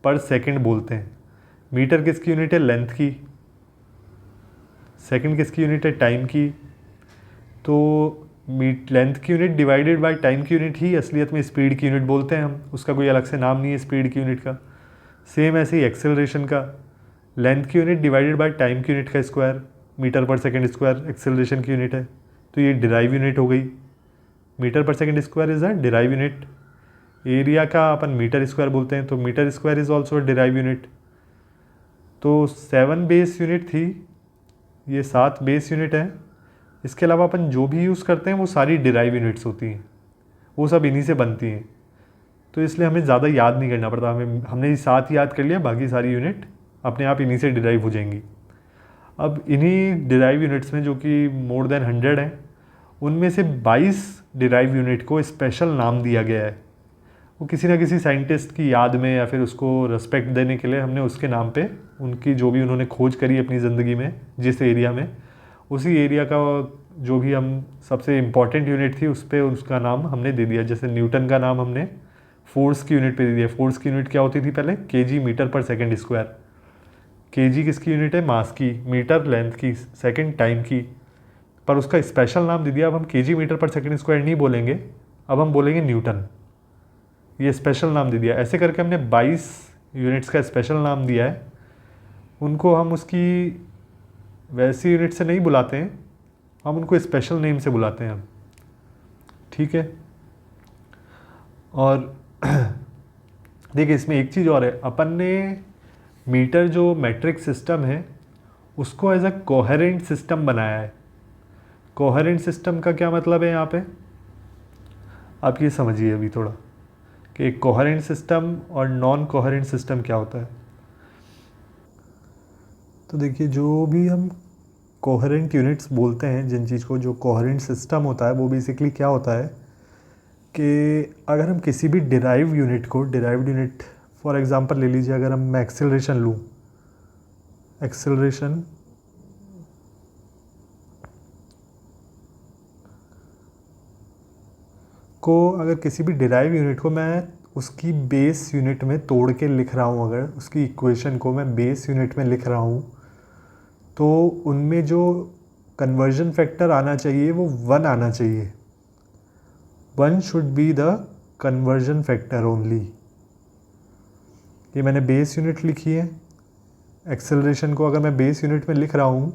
पर सेकंड बोलते हैं। मीटर किसकी यूनिट है? लेंथ की। सेकंड किसकी यूनिट है? टाइम की। तो लेंथ की यूनिट डिवाइडेड बाय टाइम की यूनिट ही असलियत में स्पीड की यूनिट बोलते हैं हम। उसका कोई अलग से नाम नहीं है स्पीड की यूनिट का। सेम ऐसे ही एक्सेलरेशन का, लेंथ की यूनिट डिवाइडेड बाय टाइम की यूनिट का स्क्वायर, मीटर पर सेकंड स्क्वायर एक्सेलरेशन की यूनिट है। तो ये डिराइव यूनिट हो गई। मीटर पर second square is a derive unit. Area का अपन मीटर स्क्वायर बोलते हैं, तो metre square is also a derive unit. तो 7 बेस यूनिट थी, ये 7 बेस यूनिट है। इसके अलावा अपन जो भी यूज़ करते हैं वो सारी डिराइव यूनिट्स होती हैं, वो सब इन्हीं से बनती हैं। तो इसलिए हमें ज़्यादा याद नहीं करना पड़ता। हमने ये 7 याद कर लिया, बाकी सारी यूनिट अपने आप इन्हीं से डिराइव हो जाएंगी। अब इन्हीं डिराइव यूनिट्स में जो कि मोर देन 100 हैं, उनमें से 22 डिराइव यूनिट को स्पेशल नाम दिया गया है। वो किसी न किसी साइंटिस्ट की याद में या फिर उसको रिस्पेक्ट देने के लिए हमने उसके नाम पे उनकी जो भी उन्होंने खोज करी अपनी ज़िंदगी में जिस एरिया में, उसी एरिया का जो भी हम सबसे इम्पॉर्टेंट यूनिट थी उस पर उसका नाम हमने दे दिया। जैसे न्यूटन का नाम हमने फोर्स की यूनिट पे दे दिया। फोर्स की यूनिट क्या होती थी पहले? केजी, मीटर पर सेकंड स्क्वायर। केजी किसकी यूनिट है? मास की। मीटर लेंथ की, सेकंड टाइम की। पर उसका स्पेशल नाम दे दिया। अब हम केजी मीटर पर सेकंड स्क्वायर नहीं बोलेंगे, अब हम बोलेंगे न्यूटन। ये स्पेशल नाम दे दिया। ऐसे करके हमने 22 यूनिट्स का स्पेशल नाम दिया है। उनको हम उसकी वैसी यूनिट से नहीं बुलाते हैं, हम उनको स्पेशल नेम से बुलाते हैं हम। ठीक है। और देखिए इसमें एक चीज़ और है, अपन ने मीटर जो मैट्रिक सिस्टम है उसको एज अ कोहेरेंट सिस्टम बनाया है। कोहेरेंट सिस्टम का क्या मतलब है यहाँ पे? आप ये समझिए अभी थोड़ा कि एक कोहेरेंट सिस्टम और नॉन कोहेरेंट सिस्टम क्या होता है। तो देखिए जो भी हम कोहेरेंट यूनिट्स बोलते हैं, जिन चीज़ को जो कोहेरेंट सिस्टम होता है, वो बेसिकली क्या होता है कि अगर हम किसी भी डिराइव यूनिट को, डिराइव्ड यूनिट फॉर एग्जांपल ले लीजिए, अगर हम मैं एक्सेलरेशन लूँ, एक्सेलरेशन को अगर किसी भी डिराइव यूनिट को मैं उसकी बेस यूनिट में तोड़ के लिख रहा हूँ, अगर उसकी इक्वेशन को मैं बेस यूनिट में लिख रहा हूँ, तो उनमें जो कन्वर्जन फैक्टर आना चाहिए वो 1 आना चाहिए। 1 should be the conversion factor only. ये मैंने बेस यूनिट लिखी है। एक्सेलरेशन को अगर मैं बेस यूनिट में लिख रहा हूँ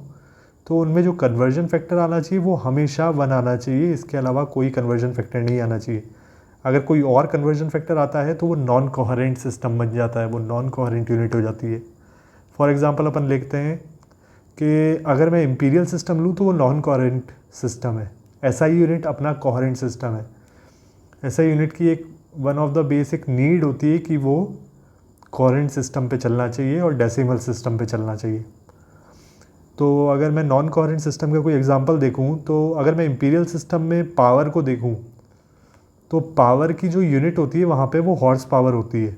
तो उनमें जो कन्वर्जन फैक्टर आना चाहिए वो हमेशा 1 आना चाहिए, इसके अलावा कोई कन्वर्जन फैक्टर नहीं आना चाहिए। अगर कोई और कन्वर्जन फैक्टर आता है तो वो नॉन कोहेरेंट सिस्टम बन जाता है, वो नॉन कोहेरेंट यूनिट हो जाती है। फॉर एग्जांपल अपन लिखते हैं कि अगर मैं इंपीरियल सिस्टम लूँ तो वो नॉन कोहेरेंट सिस्टम है, एसआई यूनिट अपना कोहेरेंट सिस्टम है। एसआई यूनिट की एक one of the basic need होती है कि वो कोहेरेंट सिस्टम पे चलना चाहिए और डेसिमल सिस्टम पे चलना चाहिए। तो अगर मैं नॉन कोहेरेंट सिस्टम का कोई एग्जांपल देखूं, तो अगर मैं इंपीरियल सिस्टम में पावर को देखूं तो पावर की जो यूनिट होती है वहाँ पे वो हॉर्स पावर होती है।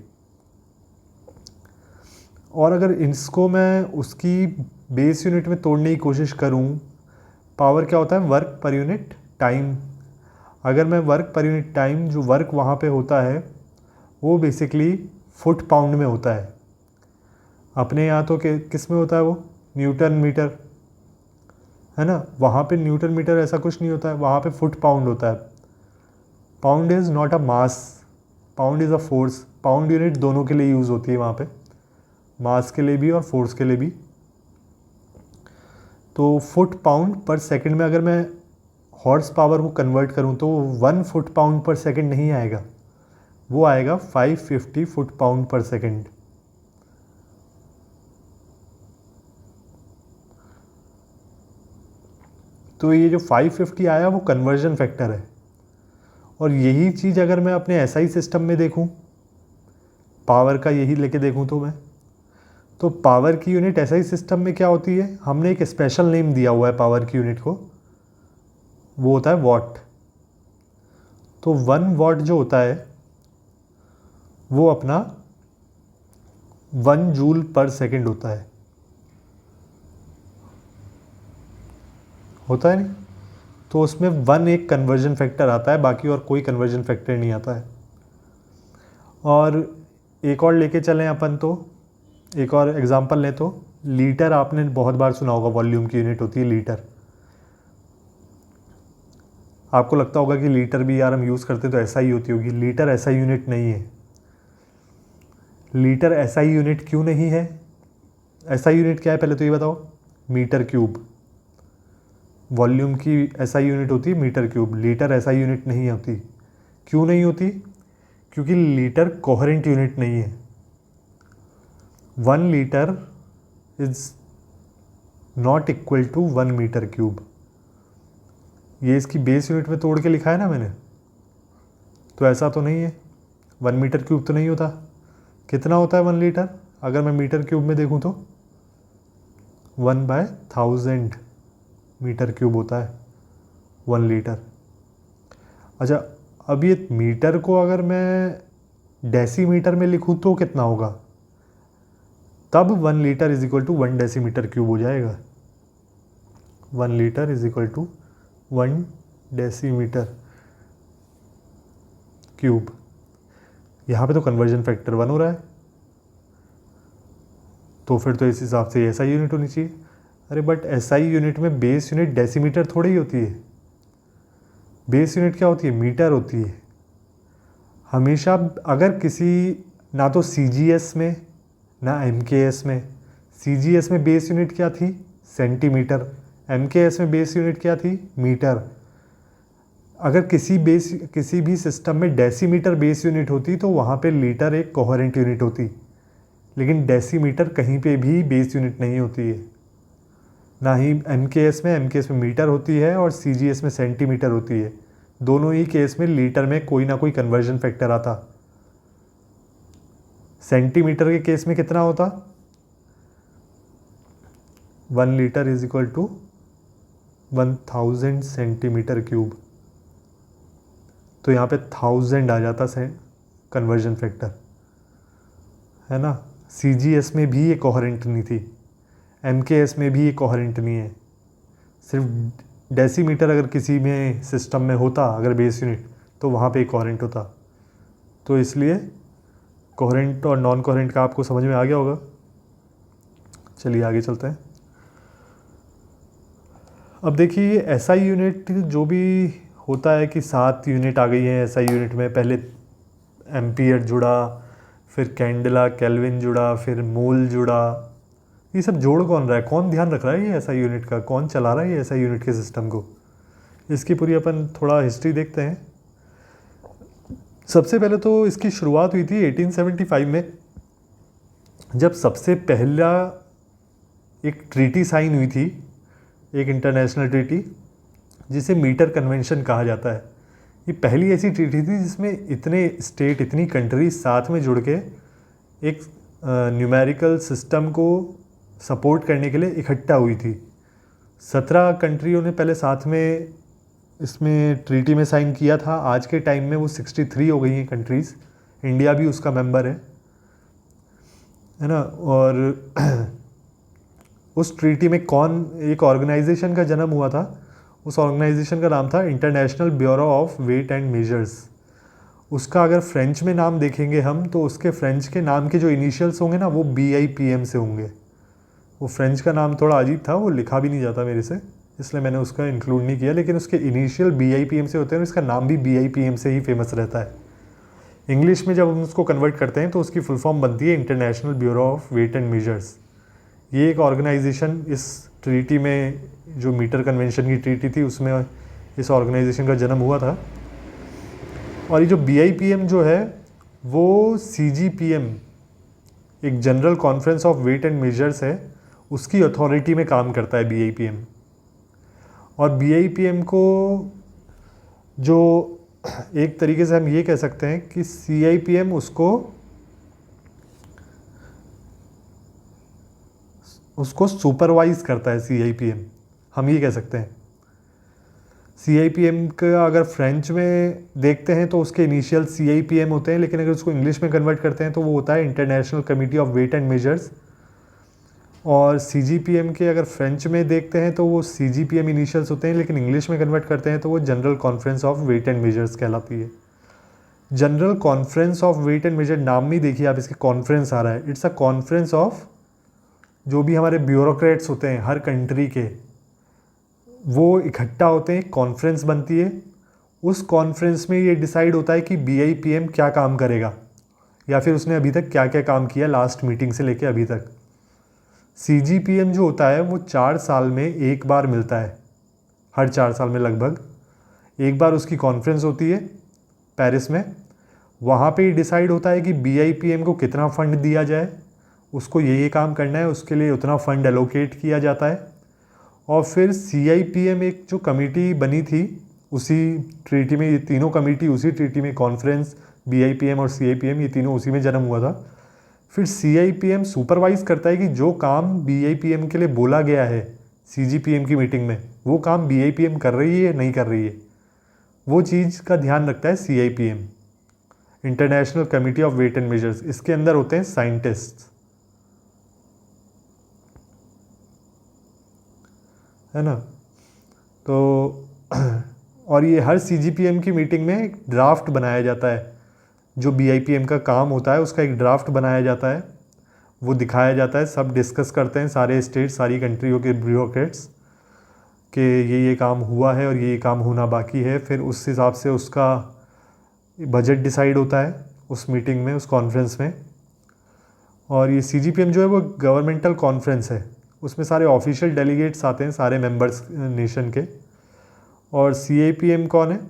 और अगर इसको मैं उसकी बेस यूनिट में तोड़ने की कोशिश करूं, पावर क्या होता है, वर्क पर यूनिट टाइम। अगर मैं वर्क पर यूनिट टाइम, जो वर्क वहाँ पे होता है वो बेसिकली फुट पाउंड में होता है। अपने यहाँ तो किस में होता है वो, न्यूटन मीटर, है ना। वहाँ पे न्यूटन मीटर ऐसा कुछ नहीं होता है, वहाँ पे फुट पाउंड होता है। Pound is not a mass, pound is a force. Pound unit दोनों के लिए यूज़ होती है वहाँ पे, मास के लिए भी और फोर्स के लिए भी। तो फुट पाउंड पर सेकंड में अगर मैं हॉर्स पावर को कन्वर्ट करूँ तो 1 फुट पाउंड पर सेकंड नहीं आएगा, वो आएगा 550 फुट पाउंड पर सेकंड। तो ये जो 550 आया वो कन्वर्जन फैक्टर है। और यही चीज़ अगर मैं अपने एसआई सिस्टम में देखूं, पावर का यही लेके देखूं तो पावर की यूनिट एसआई सिस्टम में क्या होती है, हमने एक स्पेशल नेम दिया हुआ है पावर की यूनिट को, वो होता है वॉट। तो 1 वॉट जो होता है वो अपना 1 जूल पर सेकंड होता है नहीं। तो उसमें 1 एक कन्वर्जन फैक्टर आता है, बाकी और कोई कन्वर्जन फैक्टर नहीं आता है। और एक और लेके चलें अपन, तो एक और एग्जांपल लें तो लीटर आपने बहुत बार सुना होगा, वॉल्यूम की यूनिट होती है लीटर। आपको लगता होगा कि लीटर भी यार हम यूज़ करते तो ऐसा ही होती होगी, लीटर ऐसा यूनिट नहीं है। लीटर ऐसा ही यूनिट क्यों नहीं है, ऐसा यूनिट क्या है पहले तो ये बताओ, मीटर क्यूब। वॉल्यूम की ऐसा यूनिट होती है मीटर क्यूब, लीटर ऐसा यूनिट नहीं होती। क्यों नहीं होती, क्योंकि लीटर कोहेरेंट यूनिट नहीं है। 1 litre is not equal to 1 metre cube. ये इसकी बेस यूनिट में तोड़ के लिखा है ना मैंने, तो ऐसा तो नहीं है, 1 मीटर क्यूब तो नहीं होता। कितना होता है 1 लीटर, अगर मैं मीटर क्यूब में देखूं तो 1/1000 मीटर क्यूब होता है 1 लीटर। अच्छा, अब ये मीटर को अगर मैं डेसीमीटर में लिखूं तो कितना होगा, तब 1 litre is equal to 1 decimetre cube हो जाएगा। 1 litre is equal to 1 decimetre cube. यहाँ पे तो कन्वर्जन फैक्टर 1 हो रहा है, तो फिर तो इस हिसाब से ऐसा यूनिट होनी चाहिए। अरे बट एसआई यूनिट में बेस यूनिट डेसीमीटर थोड़ी ही होती है, बेस यूनिट क्या होती है, मीटर होती है हमेशा। अगर किसी, ना तो सीजीएस में ना एमकेएस में, सीजीएस में बेस यूनिट क्या थी, सेंटीमीटर, एमकेएस में बेस यूनिट क्या थी, मीटर। अगर किसी भी सिस्टम में डेसीमीटर बेस यूनिट होती तो वहाँ पे लीटर एक कोहेरेंट यूनिट होती, लेकिन डेसीमीटर कहीं पे भी बेस यूनिट नहीं होती है। ना ही एमकेएस में मीटर होती है और सीजीएस में सेंटीमीटर होती है। दोनों ही केस में लीटर में कोई ना कोई कन्वर्जन फैक्टर आता। सेंटीमीटर के केस में कितना होता, 1 litre is equal to 1000 centimetre cube. तो यहाँ पे 1000 आ जाता कन्वर्जन फैक्टर, है ना। सीजीएस में भी ये कोहेरेंट नहीं थी, एमकेएस में भी ये कोहेरेंट नहीं है। सिर्फ डेसीमीटर अगर किसी में सिस्टम में होता, अगर बेस यूनिट, तो वहाँ पे कोहेरेंट होता। तो इसलिए कोहेरेंट और नॉन कोहेरेंट का आपको समझ में आ गया होगा। चलिए आगे चलते हैं। अब देखिए एसआई यूनिट जो भी होता है कि 7 यूनिट आ गई हैं एसआई यूनिट में। पहले एम्पियर जुड़ा, फिर कैंडला केल्विन जुड़ा, फिर मोल जुड़ा, ये सब जोड़ कौन रहा है, कौन ध्यान रख रहा है ये ऐसा यूनिट का, कौन चला रहा है ये ऐसा यूनिट के सिस्टम को, इसकी पूरी अपन थोड़ा हिस्ट्री देखते हैं। सबसे पहले तो इसकी शुरुआत हुई थी 1875 में, जब सबसे पहला एक ट्रीटी साइन हुई थी, एक इंटरनेशनल ट्रीटी जिसे मीटर कन्वेंशन कहा जाता है। ये पहली ऐसी ट्रीटी थी जिसमें इतने स्टेट, इतनी कंट्रीज साथ में जुड़ के एक न्यूमेरिकल सिस्टम को सपोर्ट करने के लिए इकट्ठा हुई थी। 17 कंट्रियों ने पहले साथ में इसमें ट्रीटी में साइन किया था। आज के टाइम में वो 63 हो गई हैं कंट्रीज़, इंडिया भी उसका मेंबर है ना। और उस ट्रीटी में एक ऑर्गेनाइजेशन का जन्म हुआ था, उस ऑर्गेनाइजेशन का नाम था International Bureau of Weight and Measures. उसका अगर फ्रेंच में नाम देखेंगे हम तो उसके फ्रेंच के नाम के जो इनिशियल्स होंगे ना वो BIPM से होंगे। वो फ्रेंच का नाम थोड़ा अजीब था, वो लिखा भी नहीं जाता मेरे से, इसलिए मैंने उसका इंक्लूड नहीं किया, लेकिन उसके इनिशियल BIPM से होते हैं और इसका नाम भी BIPM से ही फेमस रहता है। इंग्लिश में जब हम उसको कन्वर्ट करते हैं तो उसकी फुल फॉर्म बनती है International Bureau of Weight and Measures. ये एक ऑर्गेनाइजेशन इस ट्रीटी में, जो मीटर कन्वेंशन की ट्रीटी थी उसमें इस ऑर्गेनाइजेशन का जन्म हुआ था। और ये जो BIPM जो है वो CGPM, एक General Conference of Weight and Measures है, उसकी अथॉरिटी में काम करता है BIPM। और BIPM को जो एक तरीके से हम ये कह सकते हैं कि CIPM उसको सुपरवाइज करता है। CIPM हम ये कह सकते हैं। CIPM का अगर फ्रेंच में देखते हैं तो उसके इनिशियल CIPM होते हैं, लेकिन अगर उसको इंग्लिश में कन्वर्ट करते हैं तो वो होता है International Committee of Weight and Measures. और CGPM के अगर फ्रेंच में देखते हैं तो वो CGPM इनिशियल्स होते हैं, लेकिन इंग्लिश में कन्वर्ट करते हैं तो वो General Conference of Weight and Measures कहलाती है। General Conference of Weight and Measure, नाम में देखिए आप, इसके कॉन्फ्रेंस आ रहा है। इट्स अ कॉन्फ्रेंस ऑफ जो भी हमारे ब्यूरोक्रेट्स होते हैं हर कंट्री के, वो इकट्ठा होते हैं, कॉन्फ्रेंस बनती है। उस कॉन्फ्रेंस में ये डिसाइड होता है कि BIPM क्या काम करेगा, या फिर उसने अभी तक क्या क्या काम किया लास्ट मीटिंग से लेके अभी तक। CGPM जो होता है वो 4 साल में एक बार मिलता है, हर 4 साल में लगभग एक बार उसकी कॉन्फ्रेंस होती है पेरिस में। वहाँ पे डिसाइड होता है कि BIPM को कितना फ़ंड दिया जाए, उसको ये काम करना है, उसके लिए उतना फ़ंड एलोकेट किया जाता है। और फिर CIPM एक जो कमेटी बनी थी उसी ट्रीटी में, ये तीनों कमेटी उसी ट्रीटी में, कॉन्फ्रेंस, BIPM और CIPM, ये तीनों उसी में जन्म हुआ था। फिर CIPM सुपरवाइज करता है कि जो काम BIPM के लिए बोला गया है CGPM की मीटिंग में, वो काम BIPM कर रही है या नहीं कर रही है, वो चीज़ का ध्यान रखता है CIPM, International Committee of Weight and Measures. इसके अंदर होते हैं साइंटिस्ट, है ना। तो और ये हर CGPM की मीटिंग में एक ड्राफ्ट बनाया जाता है, जो BIPM का काम होता है उसका एक ड्राफ्ट बनाया जाता है, वो दिखाया जाता है, सब डिस्कस करते हैं, सारे स्टेट, सारी कंट्रियों के ब्यूरोक्रेट्स कि ये काम हुआ है और ये काम होना बाकी है। फिर उस हिसाब से उसका बजट डिसाइड होता है उस मीटिंग में, उस कॉन्फ्रेंस में। और ये CGPM जो है वो गवर्नमेंटल कॉन्फ्रेंस है, उसमें सारे ऑफिशियल डेलीगेट्स आते हैं, सारे मेंबर्स नेशन के। और CIPM कौन है?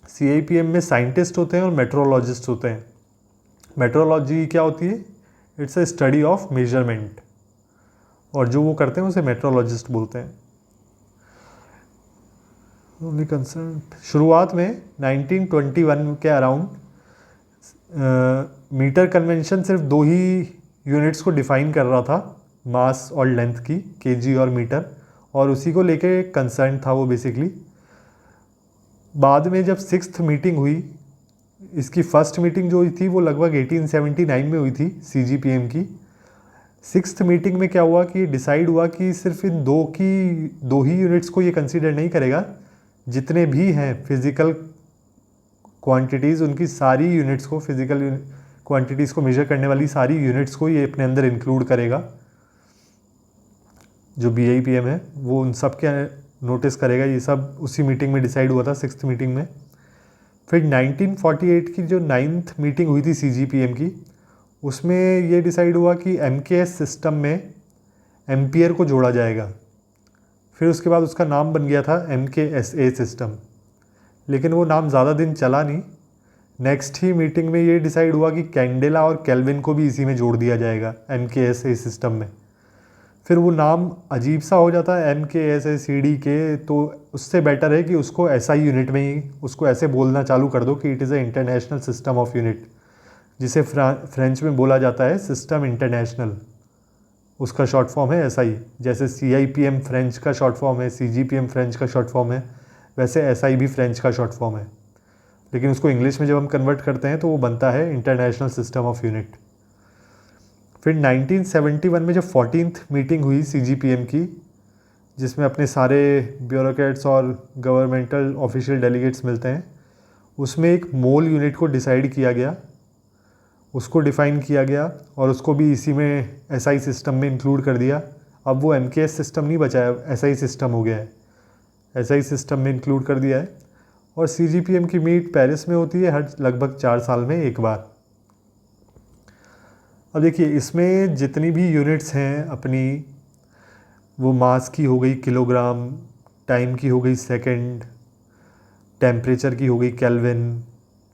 CIPM में साइंटिस्ट होते हैं और मेट्रोलॉजिस्ट होते हैं। मेट्रोलॉजी क्या होती है? It's a study of measurement, और जो वो करते हैं उसे मेट्रोलॉजिस्ट बोलते हैं। ओनली कंसर्न शुरुआत में 1921 के अराउंड मीटर कन्वेंशन सिर्फ 2 ही यूनिट्स को डिफाइन कर रहा था, मास और लेंथ की, kg और मीटर, और उसी को लेके कंसर्न था वो बेसिकली। बाद में जब 6th मीटिंग हुई, इसकी फर्स्ट मीटिंग जो हुई थी वो लगभग 1879 में हुई थी CGPM की। 6th मीटिंग में क्या हुआ कि डिसाइड हुआ कि सिर्फ इन 2 ही यूनिट्स को ये कंसीडर नहीं करेगा, जितने भी हैं फिज़िकल क्वांटिटीज़, उनकी सारी यूनिट्स को, फिज़िकल क्वांटिटीज़ को मेजर करने वाली सारी यूनिट्स को ये अपने अंदर इंक्लूड करेगा। जो BIPM है वो उन सब के नोटिस करेगा। ये सब उसी मीटिंग में डिसाइड हुआ था, 6th मीटिंग में। फिर 1948 की जो 9th मीटिंग हुई थी CGPM की, उसमें ये डिसाइड हुआ कि MKS सिस्टम में एम्पियर को जोड़ा जाएगा। फिर उसके बाद उसका नाम बन गया था MKSA सिस्टम, लेकिन वो नाम ज़्यादा दिन चला नहीं। नेक्स्ट ही मीटिंग में ये डिसाइड हुआ कि कैंडेला और केल्विन को भी इसी में जोड़ दिया जाएगा MKSA सिस्टम में। फिर वो नाम अजीब सा हो जाता है MKSACD, तो उससे बेटर है कि उसको SI यूनिट में ही उसको ऐसे बोलना चालू कर दो कि it is a international system of unit, जिसे फ्रेंच में बोला जाता है सिस्टम इंटरनेशनल। उसका शॉर्ट फॉर्म है SI। जैसे CIPM फ्रेंच का शॉर्ट फॉर्म है, CGPM फ्रेंच का शॉर्ट फॉर्म है, वैसे SI भी फ्रेंच का शॉर्ट फॉर्म है। लेकिन उसको इंग्लिश में जब हम कन्वर्ट करते हैं तो वो बनता है इंटरनेशनल सिस्टम ऑफ यूनिट। फिर 1971 में जब 14th मीटिंग हुई CGPM की, जिसमें अपने सारे ब्यूरोक्रेट्स और गवर्नमेंटल ऑफिशियल डेलीगेट्स मिलते हैं, उसमें एक मोल यूनिट को डिसाइड किया गया, उसको डिफ़ाइन किया गया और उसको भी इसी में SI सिस्टम में इंक्लूड कर दिया। अब वो MKS सिस्टम नहीं बचा है, SI सिस्टम हो गया है, SI सिस्टम में इंक्लूड कर दिया है। और CGPM की मीट पेरिस में होती है हर लगभग 4 साल में एक बार। अब देखिए, इसमें जितनी भी यूनिट्स हैं अपनी, वो मास की हो गई किलोग्राम, टाइम की हो गई सेकंड, टेम्परेचर की हो गई केल्विन,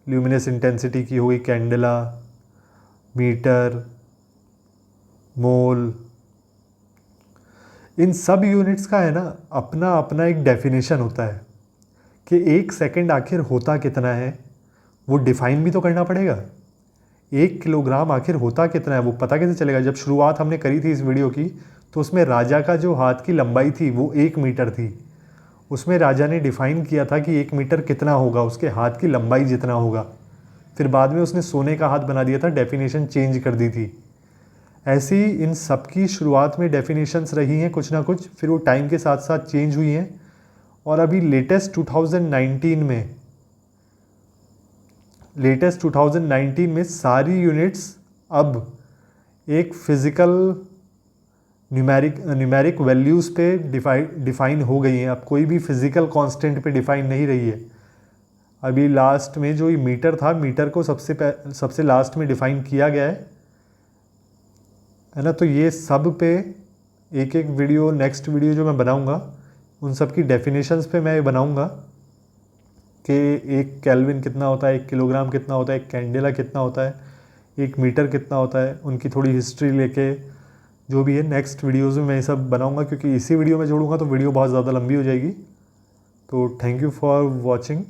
ल्यूमिनस इंटेंसिटी की हो गई कैंडेला, मीटर, मोल, इन सब यूनिट्स का है ना अपना अपना एक डेफिनेशन होता है कि 1 सेकंड आखिर होता कितना है, वो डिफ़ाइन भी तो करना पड़ेगा। 1 किलोग्राम आखिर होता कितना है वो पता कैसे चलेगा? जब शुरुआत हमने करी थी इस वीडियो की, तो उसमें राजा का जो हाथ की लंबाई थी वो 1 मीटर थी। उसमें राजा ने डिफ़ाइन किया था कि 1 मीटर कितना होगा, उसके हाथ की लंबाई जितना होगा। फिर बाद में उसने सोने का हाथ बना दिया था, डेफिनेशन चेंज कर दी थी। ऐसी इन सब की शुरुआत में डेफिनेशंस रही हैं कुछ ना कुछ, फिर वो टाइम के साथ साथ चेंज हुई हैं। और अभी लेटेस्ट 2019 में सारी यूनिट्स अब एक फिज़िकल न्यूमेरिक वैल्यूज़ पे डिफ़ाइन हो गई हैं। अब कोई भी फिज़िकल कांस्टेंट पे डिफ़ाइन नहीं रही है। अभी लास्ट में जो ये मीटर था, मीटर को सबसे लास्ट में डिफ़ाइन किया गया है ना। तो ये सब पे एक एक वीडियो, नेक्स्ट वीडियो जो मैं बनाऊंगा उन सब की डेफिनेशंस पे मैं बनाऊंगा कि 1 केल्विन कितना होता है, 1 किलोग्राम कितना होता है, 1 कैंडेला कितना होता है, 1 मीटर कितना होता है, उनकी थोड़ी हिस्ट्री लेके जो भी है नेक्स्ट वीडियोज़ में मैं ये सब बनाऊंगा, क्योंकि इसी वीडियो में जोड़ूंगा तो वीडियो बहुत ज़्यादा लंबी हो जाएगी। तो थैंक यू फॉर वॉचिंग।